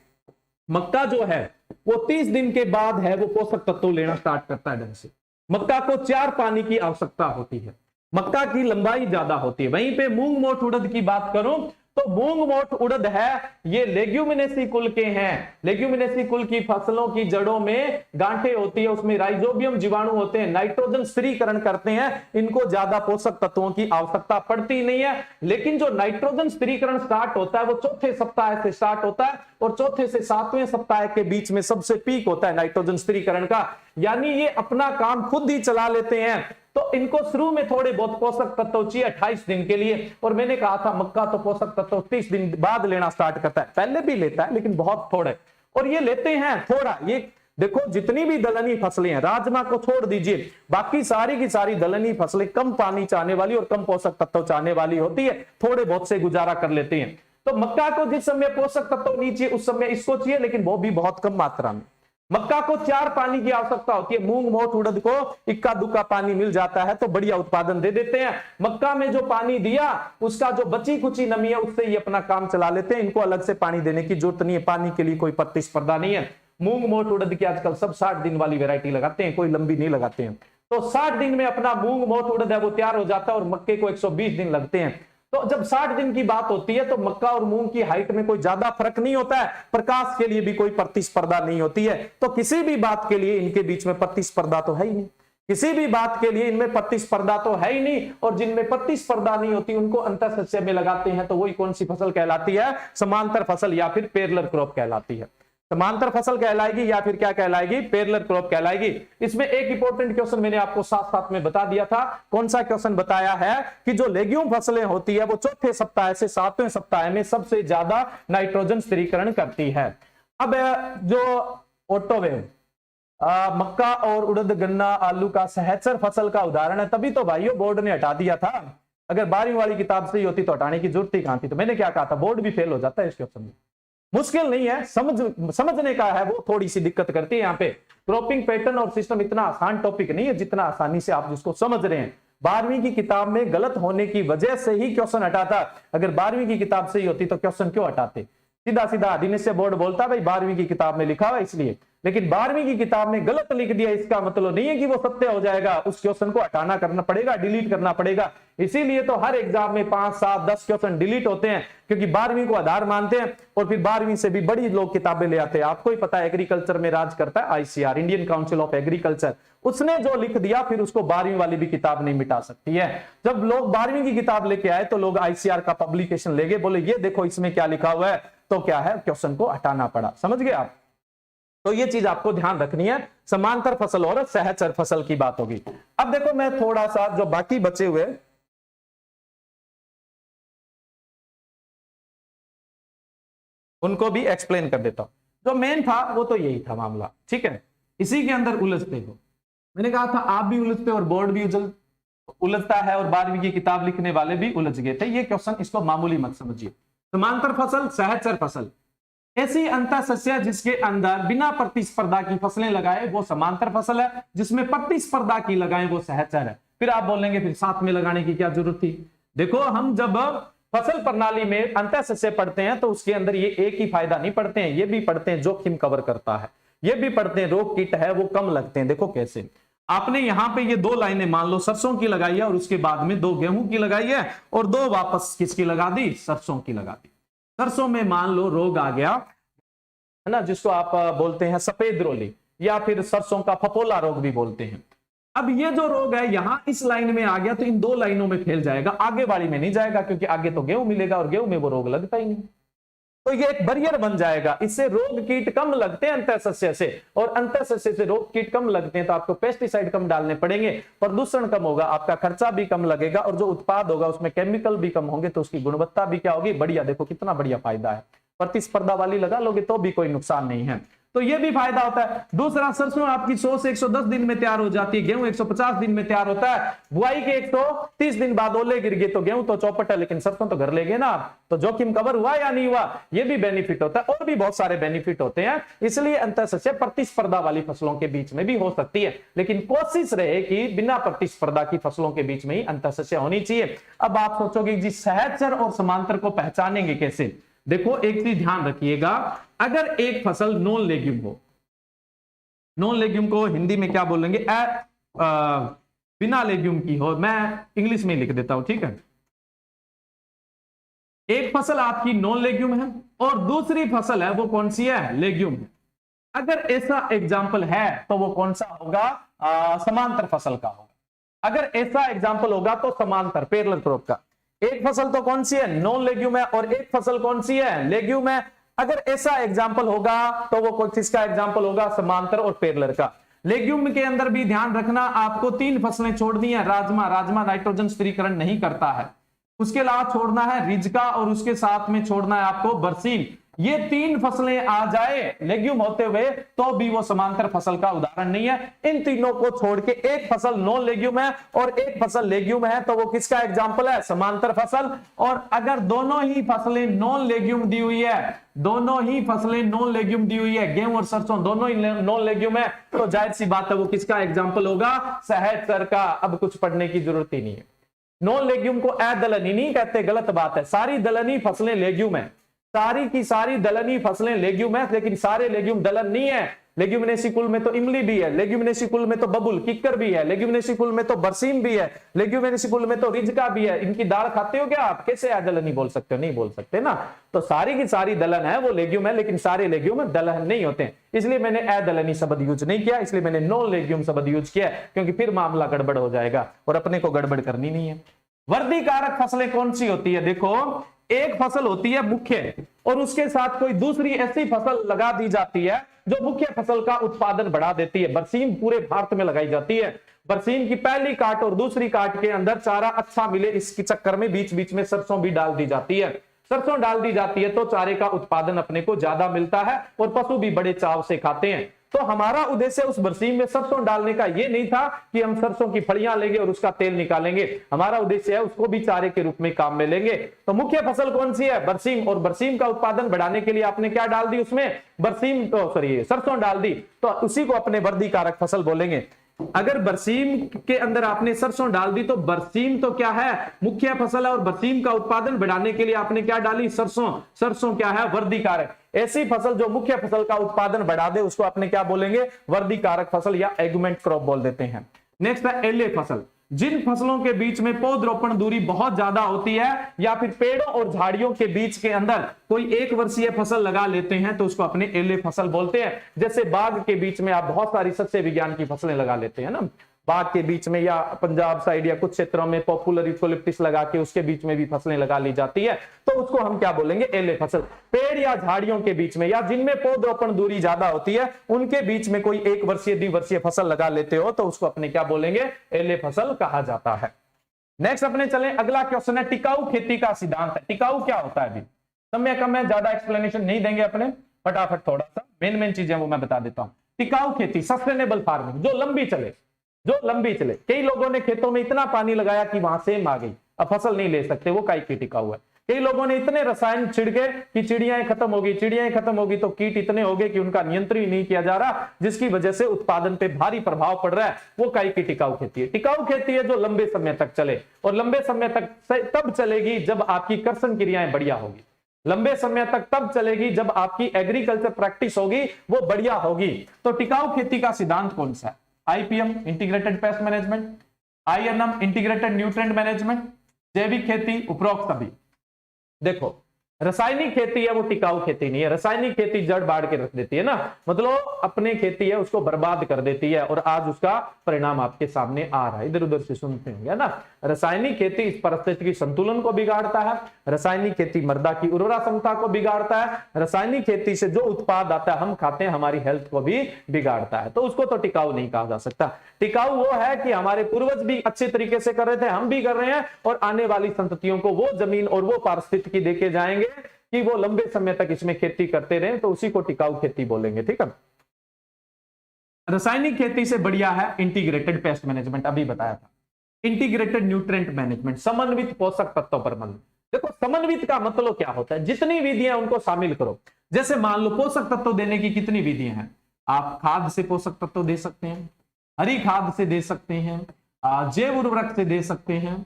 मक्का जो है वो 30 दिन के बाद है वो पोषक तत्व लेना स्टार्ट करता है ढंग से। मक्का को 4 पानी की आवश्यकता होती है, मक्का की लंबाई ज्यादा होती है। वहीं पे मूंग मोट उड़द की बात करूं तो मूंग मोट उड़द है, ये लेग्यूमिनेसी कुल के हैं। लेग्यूमिनेसी कुल की फसलों की जड़ों में गांठें होती है, उसमें राइजोबियम जीवाणु होते हैं, नाइट्रोजन स्थिरीकरण करते हैं, इनको ज्यादा पोषक तत्वों की आवश्यकता पड़ती नहीं है। लेकिन जो नाइट्रोजन स्थिरीकरण स्टार्ट होता है वो 4थे सप्ताह से स्टार्ट होता है, और 4थे से 7वें सप्ताह के बीच में सबसे पीक होता है नाइट्रोजन स्थिरीकरण का, यानी ये अपना काम खुद ही चला लेते हैं। तो इनको शुरू में थोड़े बहुत पोषक तत्व चाहिए 28 दिन के लिए, और मैंने कहा था मक्का तो पोषक तत्व 30 दिन बाद लेना स्टार्ट करता है, पहले भी लेता है लेकिन बहुत थोड़े, और ये लेते हैं थोड़ा। ये देखो जितनी भी दलहनी फसलें हैं, राजमा को छोड़ दीजिए, बाकी सारी की सारी दलहनी फसलें कम पानी चाहने वाली और कम पोषक तत्व चाहने वाली होती है, थोड़े बहुत से गुजारा कर लेते हैं। तो मक्का को जिस समय पोषक तत्व नहीं चाहिए उस समय इसको चाहिए, लेकिन वो भी बहुत कम मात्रा में। मक्का को 4 पानी की आवश्यकता होती है, मूंग मोठ उड़द को इक्का दुक्का पानी मिल जाता है तो बढ़िया उत्पादन दे देते हैं। मक्का में जो पानी दिया उसका जो बची कुची नमी है उससे ही अपना काम चला लेते हैं, इनको अलग से पानी देने की जरूरत नहीं है, पानी के लिए कोई प्रतिस्पर्धा नहीं है। मूंग मोठ उड़द की आजकल सब 60 दिन वाली वैरायटी लगाते हैं, कोई लंबी नहीं लगाते हैं। तो 60 दिन में अपना मूंग मोठ उड़द है वो तैयार हो जाता है और मक्के को 120 दिन लगते हैं। तो जब 60 दिन की बात होती है तो मक्का और मूंग की हाइट में कोई ज्यादा फर्क नहीं होता है, प्रकाश के लिए भी कोई प्रतिस्पर्धा नहीं होती है। तो किसी भी बात के लिए इनके बीच में प्रतिस्पर्धा तो है ही नहीं, किसी भी बात के लिए इनमें प्रतिस्पर्धा तो है ही नहीं। और जिनमें प्रतिस्पर्धा नहीं होती उनको अंतःसस्य में लगाते हैं तो वही कौन सी फसल कहलाती है, समांतर फसल या फिर पैरेलल क्रॉप कहलाती है। समांतर फसल कहलाएगी या फिर क्या कहलाएगी, पैरेलल क्रॉप कहलाएगी। इसमें एक इंपॉर्टेंट क्वेश्चन मैंने आपको साथ साथ में बता दिया था। कौन सा क्वेश्चन बताया है कि जो लेग्यूम फसलें होती है वो चौथे सप्ताह से 7वें सप्ताह में सबसे ज्यादा नाइट्रोजन स्थिरीकरण करती है। अब जो ऑटोवेव मक्का और उड़द गन्ना आलू का सहचर फसल का उदाहरण है, तभी तो भाइयों बोर्ड ने हटा दिया था। अगर 12वीं वाली किताब से ही होती तो हटाने की जरूरत ही कहां थी। तो मैंने क्या कहा था, बोर्ड भी फेल हो जाता है इस क्वेश्चन में। मुश्किल नहीं है, समझने का है, वो थोड़ी सी दिक्कत करती है यहाँ पे। क्रॉपिंग पैटर्न और सिस्टम इतना आसान टॉपिक नहीं है जितना आसानी से आप जिसको समझ रहे हैं। 12वीं की किताब में गलत होने की वजह से ही क्वेश्चन हटाता। अगर 12वीं की किताब से ही होती तो क्वेश्चन क्यों हटाते, सीधा सीधा दिनेश बोर्ड बोलता भाई 12वीं की किताब में लिखा हुआ इसलिए। लेकिन 12वीं की किताब में गलत लिख दिया इसका मतलब नहीं है कि वो सत्य हो जाएगा, उस क्वेश्चन को हटाना करना पड़ेगा, डिलीट करना पड़ेगा। इसीलिए तो हर एग्जाम में 5, 7, 10 क्वेश्चन डिलीट होते हैं, क्योंकि 12वीं को आधार मानते हैं और फिर 12वीं से भी बड़ी लोग किताबें ले आते हैं। आपको ही पता है एग्रीकल्चर में राज करता है ICAR, Indian council of agriculture. उसने जो लिख दिया फिर उसको 12वीं वाली भी किताब नहीं मिटा सकती है। जब लोग 12वीं की किताब लेके आए तो लोग ICAR का पब्लिकेशन ले गए, बोले ये देखो इसमें क्या लिखा हुआ है, तो क्या है क्वेश्चन को हटाना पड़ा। समझ गए आप? तो ये चीज आपको ध्यान रखनी है। समांतर फसल और सहचर फसल की बात होगी। अब देखो मैं थोड़ा सा जो बाकी बचे हुए उनको भी एक्सप्लेन कर देता हूं। जो मेन था वो तो यही था मामला, ठीक है। इसी के अंदर उलझते हो, मैंने कहा था आप भी उलझते और बोर्ड भी उलझता है और 12वीं की किताब लिखने वाले भी उलझ गए थे। ये क्वेश्चन इसको मामूली मत समझिए। समांतर फसल, सहचर फसल, ऐसी अंतःसस्या जिसके अंदर बिना प्रतिस्पर्धा की फसलें लगाए वो समांतर फसल है, जिसमें प्रतिस्पर्धा की लगाए वो सहचर है। फिर आप बोलेंगे फिर साथ में लगाने की क्या जरूरत थी। देखो हम जब फसल प्रणाली में अंतःसस्या पढ़ते हैं तो उसके अंदर ये एक ही फायदा नहीं पढ़ते हैं, ये भी पढ़ते हैं जोखिम कवर करता है, ये भी पढ़ते हैं रोग कीट है वो कम लगते हैं। देखो कैसे, आपने यहां पे ये 2 लाइनें मान लो सरसों की लगाई है और उसके बाद में 2 गेहूं की लगाई है और 2 वापस किसकी लगा दी, सरसों की लगा दी। सरसों में मान लो रोग आ गया है ना, जिसको आप बोलते हैं सफेद रोली या फिर सरसों का फफोला रोग भी बोलते हैं। अब ये जो रोग है यहां इस लाइन में आ गया तो इन 2 लाइनों में फैल जाएगा, आगे वाली में नहीं जाएगा, क्योंकि आगे तो गेहूं मिलेगा और गेहूं में वो रोग लगता ही नहीं। तो ये एक बैरियर बन जाएगा, इससे रोग कीट कम लगते हैं अंतःसस्या से, और अंतःसस्या से रोग कीट कम लगते हैं तो आपको पेस्टिसाइड कम डालने पड़ेंगे, प्रदूषण कम होगा, आपका खर्चा भी कम लगेगा और जो उत्पाद होगा उसमें केमिकल भी कम होंगे तो उसकी गुणवत्ता भी क्या होगी, बढ़िया। देखो कितना बढ़िया फायदा है। प्रतिस्पर्धा वाली लगा लोगे तो भी कोई नुकसान नहीं है, तो ये भी फायदा होता है। दूसरा, सरसों आपकी 100 से 110 दिन में तैयार हो जाती है, गेहूं 150 दिन में तैयार होता है। बुआई के 130 दिन बाद ओले गिर गए तो गेहूं तो चौपट है, लेकिन सरसों तो घर ले गए ना आप, तो जोखिम कवर हुआ या नहीं हुआ, ये भी बेनिफिट होता है। और भी बहुत सारे बेनिफिट होते हैं, इसलिए अंतःसस्या प्रतिस्पर्धा वाली फसलों के बीच में भी हो सकती है, लेकिन कोशिश रहे कि बिना प्रतिस्पर्धा की फसलों के बीच में ही अंतःसस्या होनी चाहिए। अब आप सोचोगे जी सहचर और समांतर को पहचानेंगे कैसे। देखो एक चीज ध्यान रखिएगा, अगर एक फसल नॉन लेग्यूम हो, नॉन लेग्यूम को हिंदी में क्या बोलेंगे, बिना लेग्यूम की हो, मैं इंग्लिश में लिख देता हूं, ठीक है। एक फसल आपकी नॉन लेग्यूम है और दूसरी फसल है वो कौन सी है, लेग्यूम है। अगर ऐसा एग्जाम्पल है तो वो कौन सा होगा, समांतर फसल का होगा। अगर ऐसा एग्जाम्पल होगा तो समांतर पैरेलल क्रॉप का। एक फसल तो कौन सी है, नॉन लेग्यूम है, और एक फसल कौन सी है, लेग्यूम है। अगर ऐसा एग्जाम्पल होगा तो वो किसका एग्जाम्पल होगा, समांतर और पैरेलल का। लेग्यूम के अंदर भी ध्यान रखना, आपको 3 फसलें छोड़नी है। राजमा नाइट्रोजन स्थिरीकरण नहीं करता है, उसके अलावा छोड़ना है रिजका और उसके साथ में छोड़ना है आपको बरसीन। ये 3 फसलें आ जाए लेग्यूम होते हुए तो भी वो समांतर फसल का उदाहरण नहीं है। इन तीनों को छोड़ के एक फसल नॉन लेग्यूम है और एक फसल लेग्यूम है तो वो किसका एग्जाम्पल है? समांतर फसल। और अगर दोनों ही फसलें नॉन लेग्यूम दी हुई है, दोनों ही फसलें नॉन लेग्यूम दी हुई है, गेहूं और सरसों दोनों ही नॉन लेग्यूम है, तो जाहिर सी बात है वो किसका एग्जाम्पल होगा? सहचर का। अब कुछ पढ़ने की जरूरत ही नहीं है। नॉन लेग्यूम को अदलनी नहीं कहते, गलत बात है। सारी दलनी फसलें लेग्यूम है, सारी की सारी दलनी फसलें लेग्यूम है, लेकिन सारे लेग्यूम दलन नहीं है। लेग्यूमिनेसी कुल में तो इमली भी है, लेग्यूमिनेसी कुल में तो बबुल किक्कर भी है, लेग्यूमिनेसी कुल में तो बरसीम भी है, लेग्यूमिनेसी कुल में तो रिजका भी है। इनकी दाल खाते हो क्या आप? कैसे अदलनी बोल सकते हो? नहीं बोल सकते ना। तो सारी की सारी दलन है, वो लेग्यूम है, लेकिन सारे लेग्यूम दलहन नहीं होते हैं। इसलिए मैंने अदलनी शब्द यूज नहीं किया, इसलिए मैंने नॉन लेग्यूम शब्द यूज किया, क्योंकि फिर मामला गड़बड़ हो जाएगा और अपने को गड़बड़ करनी नहीं है। वर्दी कारक फसलें कौन सी होती है? देखो, एक फसल होती है मुख्य और उसके साथ कोई दूसरी ऐसी फसल लगा दी जाती है जो मुख्य फसल का उत्पादन बढ़ा देती है। बरसीम पूरे भारत में लगाई जाती है। बरसीम की पहली काट और दूसरी काट के अंदर चारा अच्छा मिले, इसके चक्कर में बीच बीच में सरसों भी डाल दी जाती है। सरसों डाल दी जाती है तो चारे का उत्पादन अपने को ज्यादा मिलता है और पशु भी बड़े चाव से खाते हैं। तो हमारा उद्देश्य उस बरसीम में सरसों डालने का यह नहीं था कि हम सरसों की फलियां लेंगे और उसका तेल निकालेंगे। हमारा उद्देश्य है उसको भी चारे के रूप में काम में लेंगे। तो मुख्य फसल कौन सी है? बरसीम। और बरसीम का उत्पादन बढ़ाने के लिए आपने क्या डाल दी उसमें? बरसीम, सरसों डाल दी, तो उसी को अपने वर्दी कारक फसल बोलेंगे। अगर बरसीम के अंदर आपने सरसों डाल दी तो बरसीम तो क्या है? मुख्य फसल है और बरसीम का उत्पादन बढ़ाने के लिए आपने क्या डाली? सरसों। सरसों क्या है? वर्दी कारक। ऐसी फसल जो मुख्य फसल का उत्पादन बढ़ा दे उसको आपने क्या बोलेंगे? वर्दी कारक फसल या एगुमेंट क्रॉप बोल देते हैं। नेक्स्ट है एले फसल। जिन फसलों के बीच में पौधरोपण दूरी बहुत ज्यादा होती है या फिर पेड़ों और झाड़ियों के बीच के अंदर कोई एक वर्षीय फसल लगा लेते हैं तो उसको अपने एले फसल बोलते हैं। जैसे बाग के बीच में आप बहुत सारी सस्य विज्ञान की फसलें लगा लेते हैं ना, बाग के बीच में, या पंजाब साइड या कुछ क्षेत्रों में पॉपुलर यूकोलिप्टिस लगा के उसके बीच में भी फसलें लगा ली जाती है, तो उसको हम क्या बोलेंगे? एले फसल। पेड़ या झाड़ियों के बीच में या जिनमें पौधरोपण दूरी ज्यादा होती है उनके बीच में कोई एक वर्षीय द्विवर्षीय फसल लगा लेते हो तो उसको अपने क्या बोलेंगे? एले फसल कहा जाता है। नेक्स्ट अपने चले, अगला क्वेश्चन है टिकाऊ खेती का सिद्धांत है। टिकाऊ क्या होता है? अभी समय कम है, ज्यादा एक्सप्लेनेशन नहीं देंगे अपने, फटाफट थोड़ा सा मेन चीजें वो मैं बता देता हूं। टिकाऊ खेती, सस्टेनेबल फार्मिंग, जो लंबी चले, जो लंबी चले। कई लोगों ने खेतों में इतना पानी लगाया कि वहां सेम आ गई, अब फसल नहीं ले सकते, वो काई की टिकाऊ है। कई लोगों ने इतने रसायन छिड़के कि चिड़ियाएं खत्म होगी, चिड़ियाएं खत्म होगी तो कीट इतने हो गए कि उनका नियंत्रण ही नहीं किया जा रहा, जिसकी वजह से उत्पादन पे भारी प्रभाव पड़ रहा है, वो काई की टिकाऊ खेती है। टिकाऊ खेती है जो लंबे समय तक चले, और लंबे समय तक तब चलेगी जब आपकी कर्षण क्रियाएं बढ़िया होगी। लंबे समय तक तब चलेगी जब आपकी एग्रीकल्चर प्रैक्टिस होगी वो बढ़िया होगी। तो टिकाऊ खेती का सिद्धांत कौन सा है? IPM, integrated pest management, INM, integrated nutrient management, जैविक खेती, उपरोक्त सभी। देखो, रासायनिक खेती है वो टिकाऊ खेती नहीं है। रासायनिक खेती जड़ बाढ़ के रख देती है ना, मतलब अपने खेती है उसको बर्बाद कर देती है, और आज उसका परिणाम आपके सामने आ रहा है, इधर उधर से सुनते होंगे ना। रासायनिक खेती इस परिस्थिति संतुलन को बिगाड़ता है, रासायनिक खेती मृदा की उर्वरा क्षमता को बिगाड़ता है, रासायनिक खेती से जो उत्पाद आता है हम खाते हैं हमारी हेल्थ को भी बिगाड़ता है, तो उसको तो टिकाऊ नहीं कहा जा सकता। टिकाऊ वो है कि हमारे पूर्वज भी अच्छे तरीके से कर रहे थे, हम भी कर रहे हैं, और आने वाली संततियों को वो जमीन और वो पारिस्थितिकी देके जाएंगे कि वो लंबे समय तक इसमें खेती करते रहे, तो उसी को टिकाऊ खेती बोलेंगे। ठीक है। रासायनिक खेती से बढ़िया है इंटीग्रेटेड पेस्ट मैनेजमेंट, अभी बताया था। इंटीग्रेटेड न्यूट्रिएंट मैनेजमेंट, समन्वित पोषक तत्व प्रबंधन। देखो, समन्वित का मतलब क्या होता है? जितनी विधियां उनको शामिल करो। जैसे मान लो पोषक तत्व देने की कितनी विधियां हैं? आप खाद से पोषक तत्व दे सकते हैं, हरी खाद से दे सकते हैं, जैव उर्वरक से दे सकते हैं,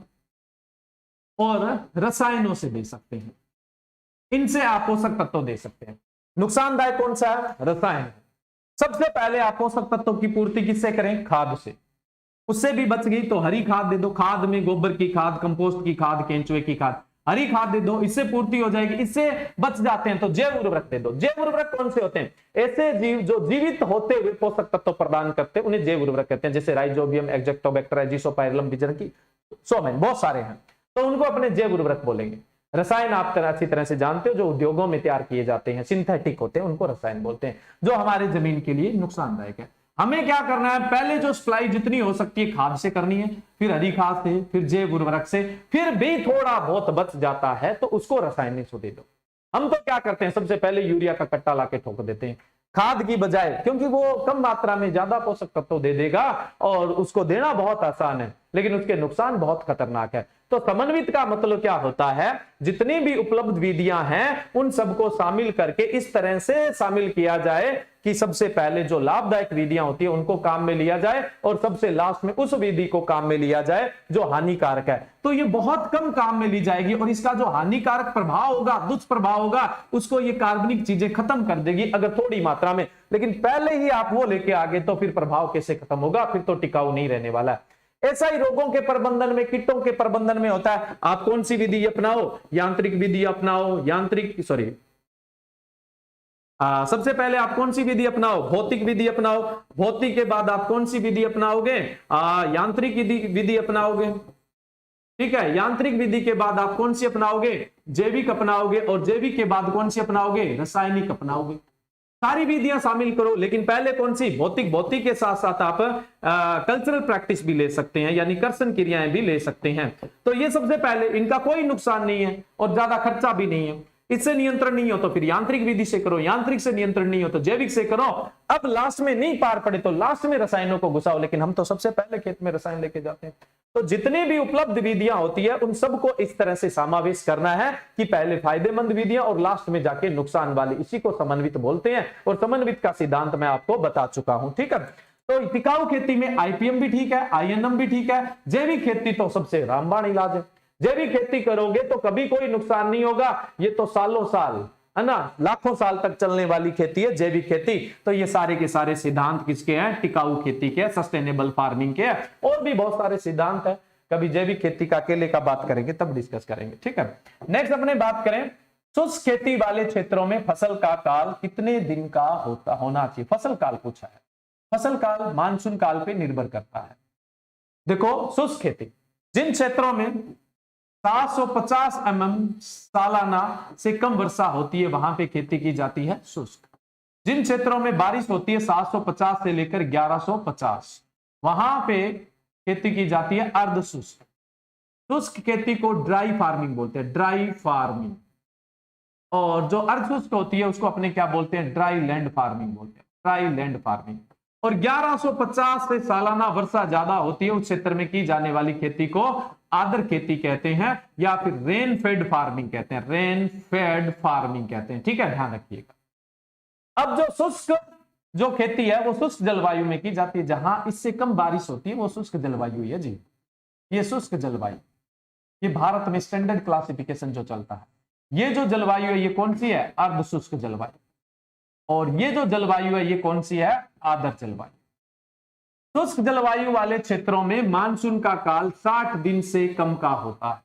और रसायनों से दे सकते हैं। इनसे आप पोषक तत्व दे सकते हैं। नुकसानदायक कौन सा है? रसायन है। सबसे पहले आप पोषक तत्वों की पूर्ति किससे करें? खाद से। उससे भी बच गई तो हरी खाद दे दो, खाद में गोबर की खाद, कंपोस्ट की खाद, केंचुए की खाद, हरी खाद दे दो, इससे पूर्ति हो जाएगी। इससे बच जाते हैं तो जैव उर्वरक दे दो। जैव उर्वरक कौन से होते हैं? ऐसे जीव जो जीवित होते हुए पोषक तत्व प्रदान करते हैं, उन्हें जैव उर्वरक कहते हैं। जैसे राइजोबियम, एक्जेक्टोबैक्टर, एजिसोपाइरलम, बिजरकी, सोमेन, बहुत सारे हैं, तो उनको अपने जैव उर्वरक बोलेंगे। रसायन आप अच्छी तरह से जानते हो, जो उद्योगों में तैयार किए जाते हैं, सिंथेटिक होते हैं, उनको रसायन बोलते हैं, जो हमारे जमीन के लिए नुकसानदायक है। हमें क्या करना है? पहले जो सप्लाई जितनी हो सकती है खाद से करनी है, फिर हरी खाद से, फिर जैव उर्वरक से, फिर भी थोड़ा बहुत बच जाता है तो उसको रसायनिक से दे दो। हम तो क्या करते हैं, सबसे पहले यूरिया का कट्टा लाके ठोक देते हैं खाद की बजाय, क्योंकि वो कम मात्रा में ज्यादा पोषक तत्व दे देगा और उसको देना बहुत आसान है, लेकिन उसके नुकसान बहुत खतरनाक है। तो समन्वित का मतलब क्या होता है, जितनी भी उपलब्ध विधियां हैं उन सबको शामिल करके इस तरह से शामिल किया जाए कि सबसे पहले जो लाभदायक विधियां होती है उनको काम में लिया जाए और सबसे लास्ट में उस विधि को काम में लिया जाए जो हानिकारक है। तो ये बहुत कम काम में ली जाएगी और इसका जो हानिकारक प्रभाव होगा, दुष्प्रभाव होगा, उसको ये कार्बनिक चीजें खत्म कर देगी अगर थोड़ी मात्रा में, लेकिन पहले ही आप वो लेके आगे तो फिर प्रभाव कैसे खत्म होगा, फिर तो टिकाऊ नहीं रहने वाला है। ऐसा ही रोगों के प्रबंधन में, कीटों के प्रबंधन में होता है। आप कौन सी विधि अपनाओ, यांत्रिक विधि अपनाओ, सबसे पहले आप कौन सी विधि अपनाओ, भौतिक विधि अपनाओ, भौतिक के बाद आप कौन सी विधि अपनाओगे, यांत्रिक विधि अपनाओगे, ठीक है। यांत्रिक विधि के बाद आप कौन सी अपनाओगे, जैविक अपनाओगे, और जैविक के बाद कौन सी अपनाओगे, रासायनिक अपनाओगे। सारी विधियां शामिल करो, लेकिन पहले कौन सी, भौतिक। भौतिक के साथ साथ आप कल्चरल प्रैक्टिस भी ले सकते हैं, यानी कर्षण क्रियाएं भी ले सकते हैं। तो ये सबसे पहले, इनका कोई नुकसान नहीं है और ज्यादा खर्चा भी नहीं है। इससे नियंत्रण नहीं हो तो फिर यांत्रिक विधि से करो, यांत्रिक से नियंत्रण नहीं हो तो जैविक से करो। अब लास्ट में नहीं पार पड़े तो लास्ट में रसायनों को घुसाओ, लेकिन हम तो सबसे पहले खेत में रसायन लेके जाते हैं। तो जितनी भी उपलब्ध विधियां होती है उन सबको इस तरह से समावेश करना है कि पहले फायदेमंद विधियां और लास्ट में जाके नुकसान वाली, इसी को समन्वित बोलते हैं। और समन्वित का सिद्धांत मैं आपको बता चुका हूं, ठीक है। तो टिकाऊ खेती में आईपीएम भी ठीक है, आईएनएम भी ठीक है। जैविक खेती तो सबसे रामबाण इलाज है। जैविक खेती करोगे तो कभी कोई नुकसान नहीं होगा, ये तो सालों साल, है ना, लाखों साल तक चलने वाली खेती है जैविक खेती। तो ये सारे के सारे सिद्धांत किसके हैं, टिकाऊ खेती के, सस्टेनेबल फार्मिंग के। और भी बहुत सारे सिद्धांत है, कभी जैविक खेती का अकेले का बात करेंगे तब डिस्कस करेंगे, ठीक है। नेक्स्ट अपने बात करें, शुष्क खेती वाले क्षेत्रों में फसल का काल कितने दिन का होना चाहिए। फसल काल पूछा है, फसल काल मानसून काल पे निर्भर करता है। देखो, शुष्क खेती जिन क्षेत्रों में 750 सालाना से कम वर्षा होती है वहां पे खेती की जाती है शुष्क। जिन क्षेत्रों में बारिश होती है 750 से लेकर 1150, वहां पे खेती की जाती है अर्ध शुष्क। शुष्क खेती को ड्राई फार्मिंग बोलते हैं, ड्राई फार्मिंग। और जो अर्ध शुष्क होती है उसको अपने क्या बोलते हैं, ड्राई लैंड फार्मिंग बोलते हैं, ड्राई लैंड फार्मिंग। और 1150 से सालाना वर्षा ज्यादा होती है उस क्षेत्र में की जाने वाली खेती को आर्द्र खेती कहते हैं, या फिर रेन फेड फार्मिंग कहते हैं, रेन फेड फार्मिंग कहते हैं, ठीक है, ध्यान रखिएगा। अब जो शुष्क जो खेती है वो शुष्क जलवायु में की जाती है, जहां इससे कम बारिश होती है वो शुष्क जलवायु है जी। ये शुष्क जलवायु, ये भारत में स्टैंडर्ड क्लासिफिकेशन जो चलता है, ये जो जलवायु है ये कौन सी है, अर्ध शुष्क जलवायु। और ये जो जलवायु है ये कौन सी है, आर्द्र जलवायु। शुष्क जलवायु वाले क्षेत्रों में मानसून का काल 60 दिन से कम का होता है।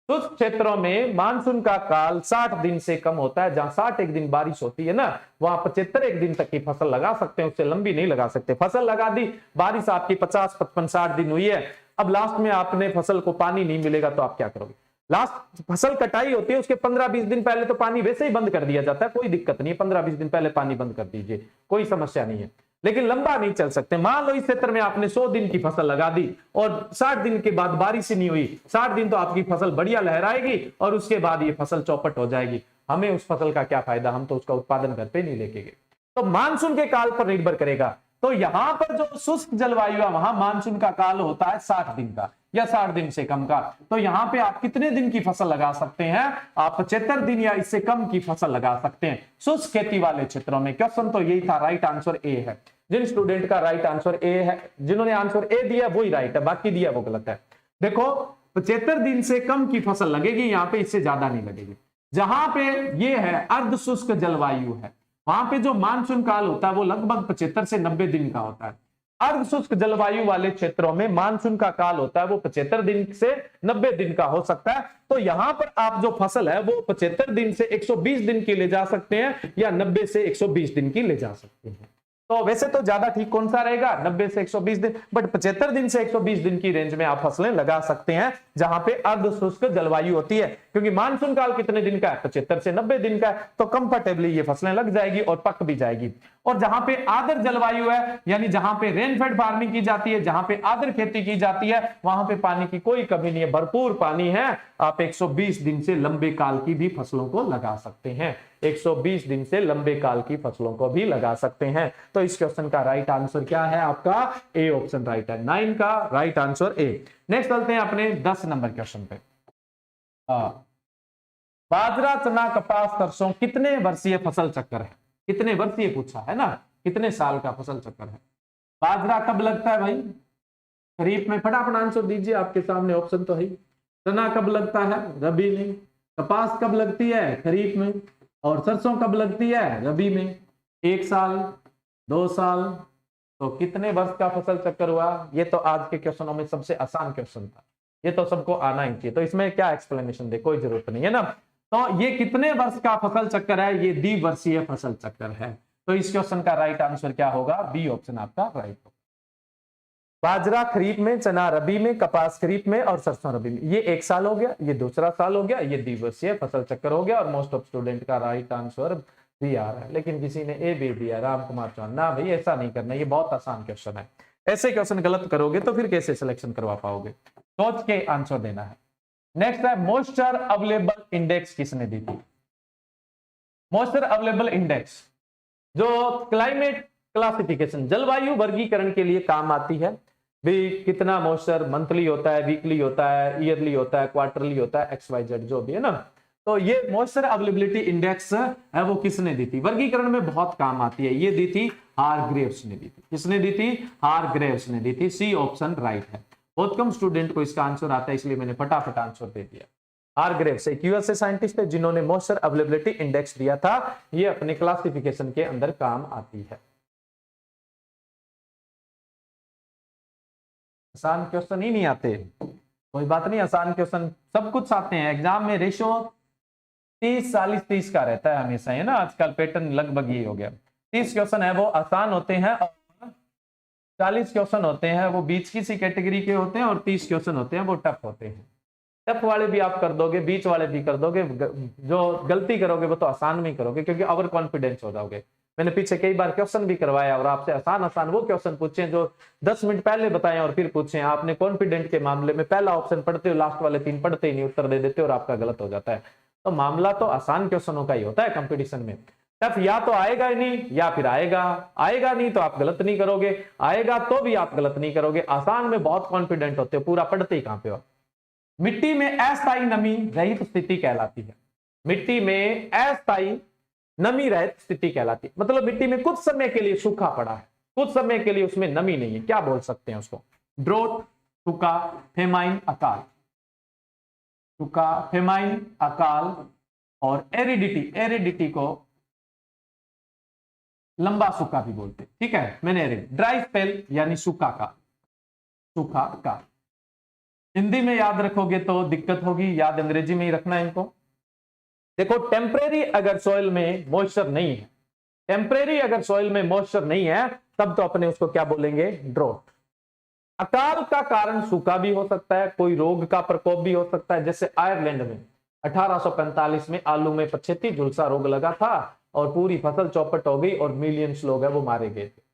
शुष्क क्षेत्रों में मानसून का काल 60 दिन से कम होता है। जहां 61 दिन बारिश होती है ना, वहां 75 दिन तक की फसल लगा सकते हैं, उससे लंबी नहीं लगा सकते। फसल लगा दी, बारिश आपकी 50, 55, 60 दिन हुई है, अब लास्ट में आपने फसल को पानी नहीं मिलेगा तो आप क्या करोगे। लास्ट फसल कटाई होती है उसके 15-20 दिन पहले तो पानी वैसे ही बंद कर दिया जाता है, कोई दिक्कत नहीं है, 15-20 दिन पहले पानी बंद कर दीजिए, कोई समस्या नहीं है। लेकिन लंबा नहीं चल सकते। मान लो इस क्षेत्र में आपने 100 दिन की फसल लगा दी और 60 दिन के बाद बारिश ही नहीं हुई, 60 दिन तो आपकी फसल बढ़िया लहराएगी और उसके बाद ये फसल चौपट हो जाएगी। हमें उस फसल का क्या फायदा, हम तो उसका उत्पादन घर पे नहीं लेके गए। तो मानसून के काल पर निर्भर करेगा। तो यहां पर जो शुष्क जलवायु है वहां मानसून का काल होता है 60 दिन का या 60 दिन से कम का। तो यहां पे आप कितने दिन की फसल लगा सकते हैं, आप 75 दिन या इससे कम की फसल लगा सकते हैं शुष्क खेती वाले क्षेत्रों में। क्वेश्चन तो यही था, राइट आंसर ए है। जिन स्टूडेंट का राइट आंसर ए है, जिन्होंने आंसर ए दिया वही राइट है, बाकी दिया वो गलत है। देखो 75 दिन से कम की फसल लगेगी, यहाँ पे इससे ज्यादा नहीं लगेगी। जहां पे ये है अर्ध शुष्क जलवायु है, वहां पे जो मानसून काल होता है वो लगभग 75 से 90 दिन का होता है। अर्ध शुष्क जलवायु वाले क्षेत्रों में मानसून का काल होता है वो 75 दिन से 90 दिन का हो सकता है। तो यहां पर आप जो फसल है वो 75 दिन से 120 दिन की ले जा सकते हैं या 90 से 120 दिन की ले जा सकते हैं। तो वैसे तो ज्यादा ठीक कौन सा रहेगा, 90 से 120 दिन, बट 75 दिन से 120 दिन की रेंज में आप फसलें लगा सकते हैं जहां पे अर्ध शुष्क जलवायु होती है। क्योंकि मानसून काल कितने दिन का है, 75 से 90 दिन का है, तो कंफर्टेबली ये फसलें लग जाएगी और पक भी जाएगी। और जहां पे आर्द्र जलवायु है, यानी जहां पे रेनफेड फार्मिंग की जाती है, जहां पे आर्द्र खेती की जाती है, वहां पे पानी की कोई कमी नहीं है, भरपूर पानी है। आप 120 दिन से लंबे काल की भी फसलों को लगा सकते हैं, 120 दिन से लंबे काल की फसलों को भी लगा सकते हैं। तो इस क्वेश्चन का राइट आंसर क्या है आपका? ए ऑप्शन राइट है, 9 का राइट आंसर ए। नेक्स्ट चलते हैं अपने 10 नंबर क्वेश्चन पे। बाजरा, चना, कपास, सरसों कितने वर्षीय फसल चक्र है? कितने वर्षीय पूछा है ना, कितने साल का फसल चक्र है? बाजरा कब लगता है भाई? खरीफ में। फटाफट आंसर दीजिए, आपके सामने ऑप्शन तो है। चना कब लगता है? रबी में। कपास कब लगती है? खरीफ में। और सरसों कब लगती है? रबी में। 1 साल, 2 साल, तो कितने वर्ष का फसल चक्र हुआ? ये तो आज के क्वेश्चनों में सबसे आसान क्वेश्चन था, ये तो सबको आना ही चाहिए, तो इसमें क्या एक्सप्लेनेशन दे, कोई जरूरत नहीं है ना। तो ये कितने वर्ष का फसल चक्र है? ये द्विवर्षीय फसल चक्र है। तो इस क्वेश्चन का राइट आंसर क्या होगा? बी ऑप्शन आपका राइट होगा। बाजरा खरीफ में, चना रबी में, कपास खरीफ में और सरसों रबी में। ये 1 साल हो गया, ये दूसरा साल हो गया, ये द्विवर्षीय फसल चक्र हो गया। और मोस्ट ऑफ स्टूडेंट का राइट आंसर बी आ रहा है, लेकिन किसी ने ए बी दिया, राम कुमार चौहान। ना भाई, ऐसा नहीं करना, ये बहुत आसान क्वेश्चन है। ऐसे क्वेश्चन गलत करोगे तो फिर कैसे सिलेक्शन करवा पाओगे? सोच के आंसर देना है। नेक्स्ट है मॉइस्चर अवेलेबल इंडेक्स किसने दी थी? मॉइस्चर अवेलेबल इंडेक्स जो क्लाइमेट क्लासिफिकेशन, जलवायु वर्गीकरण के लिए काम आती है भी। कितना मॉइस्चर मंथली होता है, वीकली होता है, ईयरली होता है, क्वार्टरली होता है, XYZ जो भी है ना। तो ये मॉइस्चर अवेलेबिलिटी इंडेक्स है वो किसने दी थी? वर्गीकरण में बहुत काम आती है। ये दी थी हारग्रेव्स ने दी थी। किसने दी थी? हारग्रेव्स ने दी थी। सी ऑप्शन राइट है। बहुत कम स्टूडेंट को इसका आंसर आता है, इसलिए मैंने फटाफट आंसर दे दिया। हारग्रेव्स एक यूएसए साइंटिस्ट है जिन्होंने मॉइस्चर अवेलेबिलिटी इंडेक्स दिया था। ये अपने क्लासिफिकेशन के अंदर काम आती है। आसान क्वेश्चन ही नहीं आते, कोई बात नहीं, आसान क्वेश्चन सब कुछ आते हैं। एग्जाम में रेशो 30-40-30 का रहता है हमेशा, है ना। आजकल पैटर्न लगभग यही हो गया। 30 क्वेश्चन है वो आसान होते हैं और 40 क्वेश्चन होते हैं वो बीच की सी कैटेगरी के होते हैं और 30 क्वेश्चन होते हैं वो टफ होते हैं। टफ वाले भी आप कर दोगे, बीच वाले भी कर दोगे, जो गलती करोगे वो तो आसान में ही करोगे क्योंकि ओवर कॉन्फिडेंस हो जाओगे। मैंने पीछे कई बार क्वेश्चन भी करवाया और आपसे आसान आसान वो क्वेश्चन पूछे जो 10 मिनट पहले बताए और फिर पूछे। आपने कॉन्फिडेंट के मामले में पहला ऑप्शन पढ़ते हो, लास्ट वाले 3 पढ़ते ही नहीं, उत्तर दे देते हो और आपका गलत हो जाता है। तो मामला तो आसान क्वेश्चनों का ही होता है कंपटीशन में। टफ या तो आएगा ही नहीं या फिर आएगा, आएगा नहीं तो आप गलत नहीं करोगे, आएगा तो भी आप गलत नहीं करोगे। आसान में बहुत कॉन्फिडेंट होते हो, पूरा पढ़ते ही कहां पे हो। मिट्टी में अस्थायी नमी रहित स्थिति कहलाती है। मिट्टी में अस्थायी नमी रहित स्थिति कहलाती है, मतलब मिट्टी में कुछ समय के लिए सूखा पड़ा है, कुछ समय के लिए उसमें नमी नहीं है, क्या बोल सकते हैं उसको? ड्रोट, सूखा, फेमाइन, अकाल। सूखा, फेमाइन, अकाल और एरिडिटी। एरिडिटी को लंबा सूखा भी बोलते हैं, ठीक है। मैंने ड्राई स्पेल यानी सूखा का, सूखा का हिंदी में याद रखोगे तो दिक्कत होगी, याद अंग्रेजी में ही रखना है इनको। देखो, टेम्परेरी अगर सॉइल में मॉइस्चर नहीं है, टेम्परेरी अगर सॉइल में मॉइस्चर नहीं है तब तो अपने उसको क्या बोलेंगे? ड्रोट। अकाल का कारण सूखा भी हो सकता है, कोई रोग का प्रकोप भी हो सकता है। जैसे आयरलैंड में 1845 में आलू में पछेती झुलसा रोग लगा था और पूरी फसल चौपट हो गई और मिलियंस लोग है वो मारे गए थे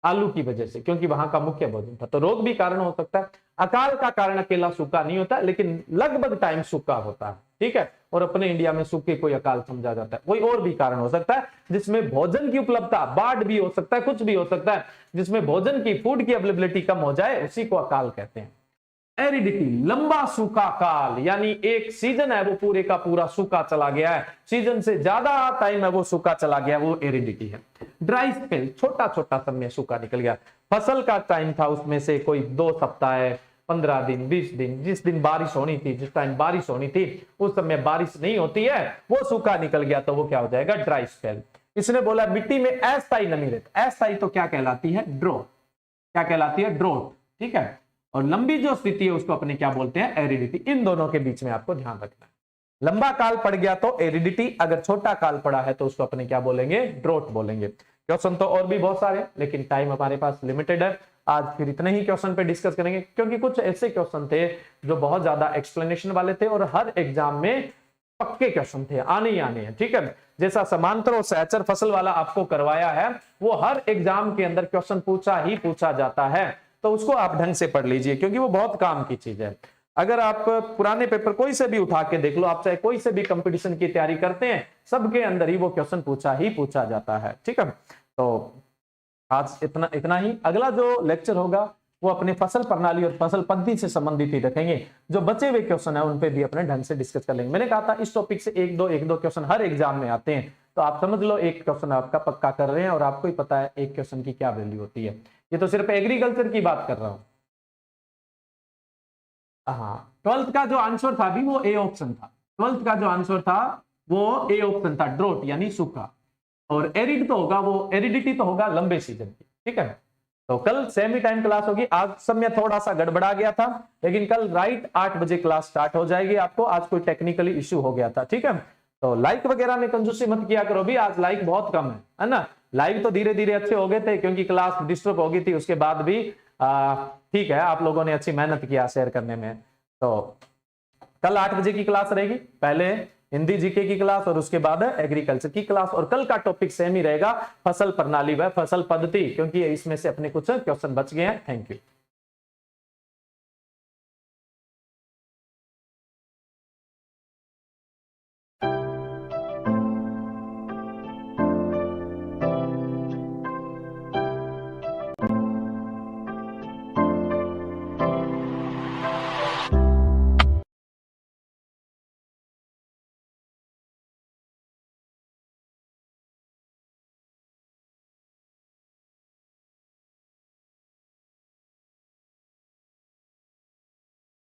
आलू की वजह से, क्योंकि वहां का मुख्य भोजन था। तो रोग भी कारण हो सकता है। अकाल का कारण अकेला सूखा नहीं होता, लेकिन लगभग टाइम सूखा होता है, ठीक है। और अपने इंडिया में सूखे कोई अकाल समझा जाता है। कोई और भी कारण हो सकता है जिसमें भोजन की उपलब्धता, बाढ़ भी हो सकता है, कुछ भी हो सकता है जिसमें भोजन की, फूड की अवेलेबिलिटी कम हो जाए, उसी को अकाल कहते हैं। एरिडिटी, लंबा सूखा काल, यानी एक सीजन है वो पूरे का पूरा सूखा चला गया है, सीजन से ज्यादा टाइम है वो सूखा चला गया, वो एरिडिटी है। ड्राई स्पेल, छोटा छोटा समय सूखा निकल गया, फसल का टाइम था उसमें से कोई 2 सप्ताह, 15 दिन, 20 दिन, जिस दिन बारिश होनी थी, जिस टाइम बारिश होनी थी उस समय बारिश नहीं होती है, वो सूखा निकल गया, तो वो क्या हो जाएगा? Dry spell. इसने बोला मिट्टी में अस्थायी नमी रहती, अस्थायी तो क्या कहलाती है? ड्रोट। क्या कहलाती है? ड्रोट, ठीक है। और लंबी जो स्थिति है उसको अपने क्या बोलते हैं? एरिडिटी। इन दोनों के बीच में आपको ध्यान रखना है। लंबा काल पड़ गया तो एरिडिटी, अगर छोटा काल पड़ा है तो उसको अपने क्या बोलेंगे? ड्रोट बोलेंगे। क्वेश्चन तो और भी बहुत सारे, लेकिन टाइम हमारे पास लिमिटेड है। आज फिर इतने ही क्वेश्चन पे डिस्कस करेंगे, क्योंकि कुछ ऐसे क्वेश्चन थे जो बहुत ज्यादा एक्सप्लेनेशन वाले थे और हर एग्जाम में पक्के क्वेश्चन थे, आने ही आने हैं, ठीक है। जैसा समांतर और सहचर फसल वाला आपको करवाया है, वो हर एग्जाम के अंदर क्वेश्चन पूछा ही पूछा जाता है, तो उसको आप ढंग से पढ़ लीजिए, क्योंकि वो बहुत काम की चीज है। अगर आप पुराने पेपर कोई से भी उठा के देख लो, आप चाहे कोई से भी कंपटीशन की तैयारी करते हैं, सबके अंदर ही वो क्वेश्चन पूछा ही पूछा जाता है, ठीक है। तो आज इतना ही। अगला जो लेक्चर होगा वो अपने फसल प्रणाली और फसल पद्धति से संबंधित ही रखेंगे। जो बचे हुए क्वेश्चन है उन पे भी अपने ढंग से डिस्कस कर लेंगे। मैंने कहा था इस टॉपिक से एक दो क्वेश्चन हर एग्जाम में आते हैं, तो आप समझ लो एक क्वेश्चन आपका पक्का कर रहे हैं और आपको ही पता है एक क्वेश्चन की क्या वैल्यू होती है। ये तो सिर्फ एग्रीकल्चर की बात कर रहा हूं। हाँ, 12th का जो आंसर था अभी वो ए ऑप्शन था। 12th का जो आंसर था वो ए ऑप्शन था, ड्रोट यानी सूखा। और एरिड तो होगा, वो एरिडिटी तो होगा लंबे सीजन की, ठीक है। तो कल सेमी टाइम क्लास होगी। आज समय थोड़ा सा गड़बड़ा गया था, लेकिन कल राइट 8 बजे क्लास स्टार्ट हो जाएगी आपको। आज कोई टेक्निकली इश्यू हो गया था, ठीक है। तो लाइक वगैरह में कंजूसी मत किया करो भी, आज लाइक बहुत कम है ना। लाइक तो धीरे धीरे अच्छे हो गए थे क्योंकि क्लास डिस्टर्ब हो गई थी, उसके बाद भी ठीक है, आप लोगों ने अच्छी मेहनत किया शेयर करने में। तो कल 8 बजे की क्लास रहेगी, पहले हिंदी जीके की क्लास और उसके बाद एग्रीकल्चर की क्लास। और कल का टॉपिक सेम ही रहेगा, फसल प्रणाली व फसल पद्धति, क्योंकि इसमें से अपने कुछ क्वेश्चन बच गए हैं। Thank you.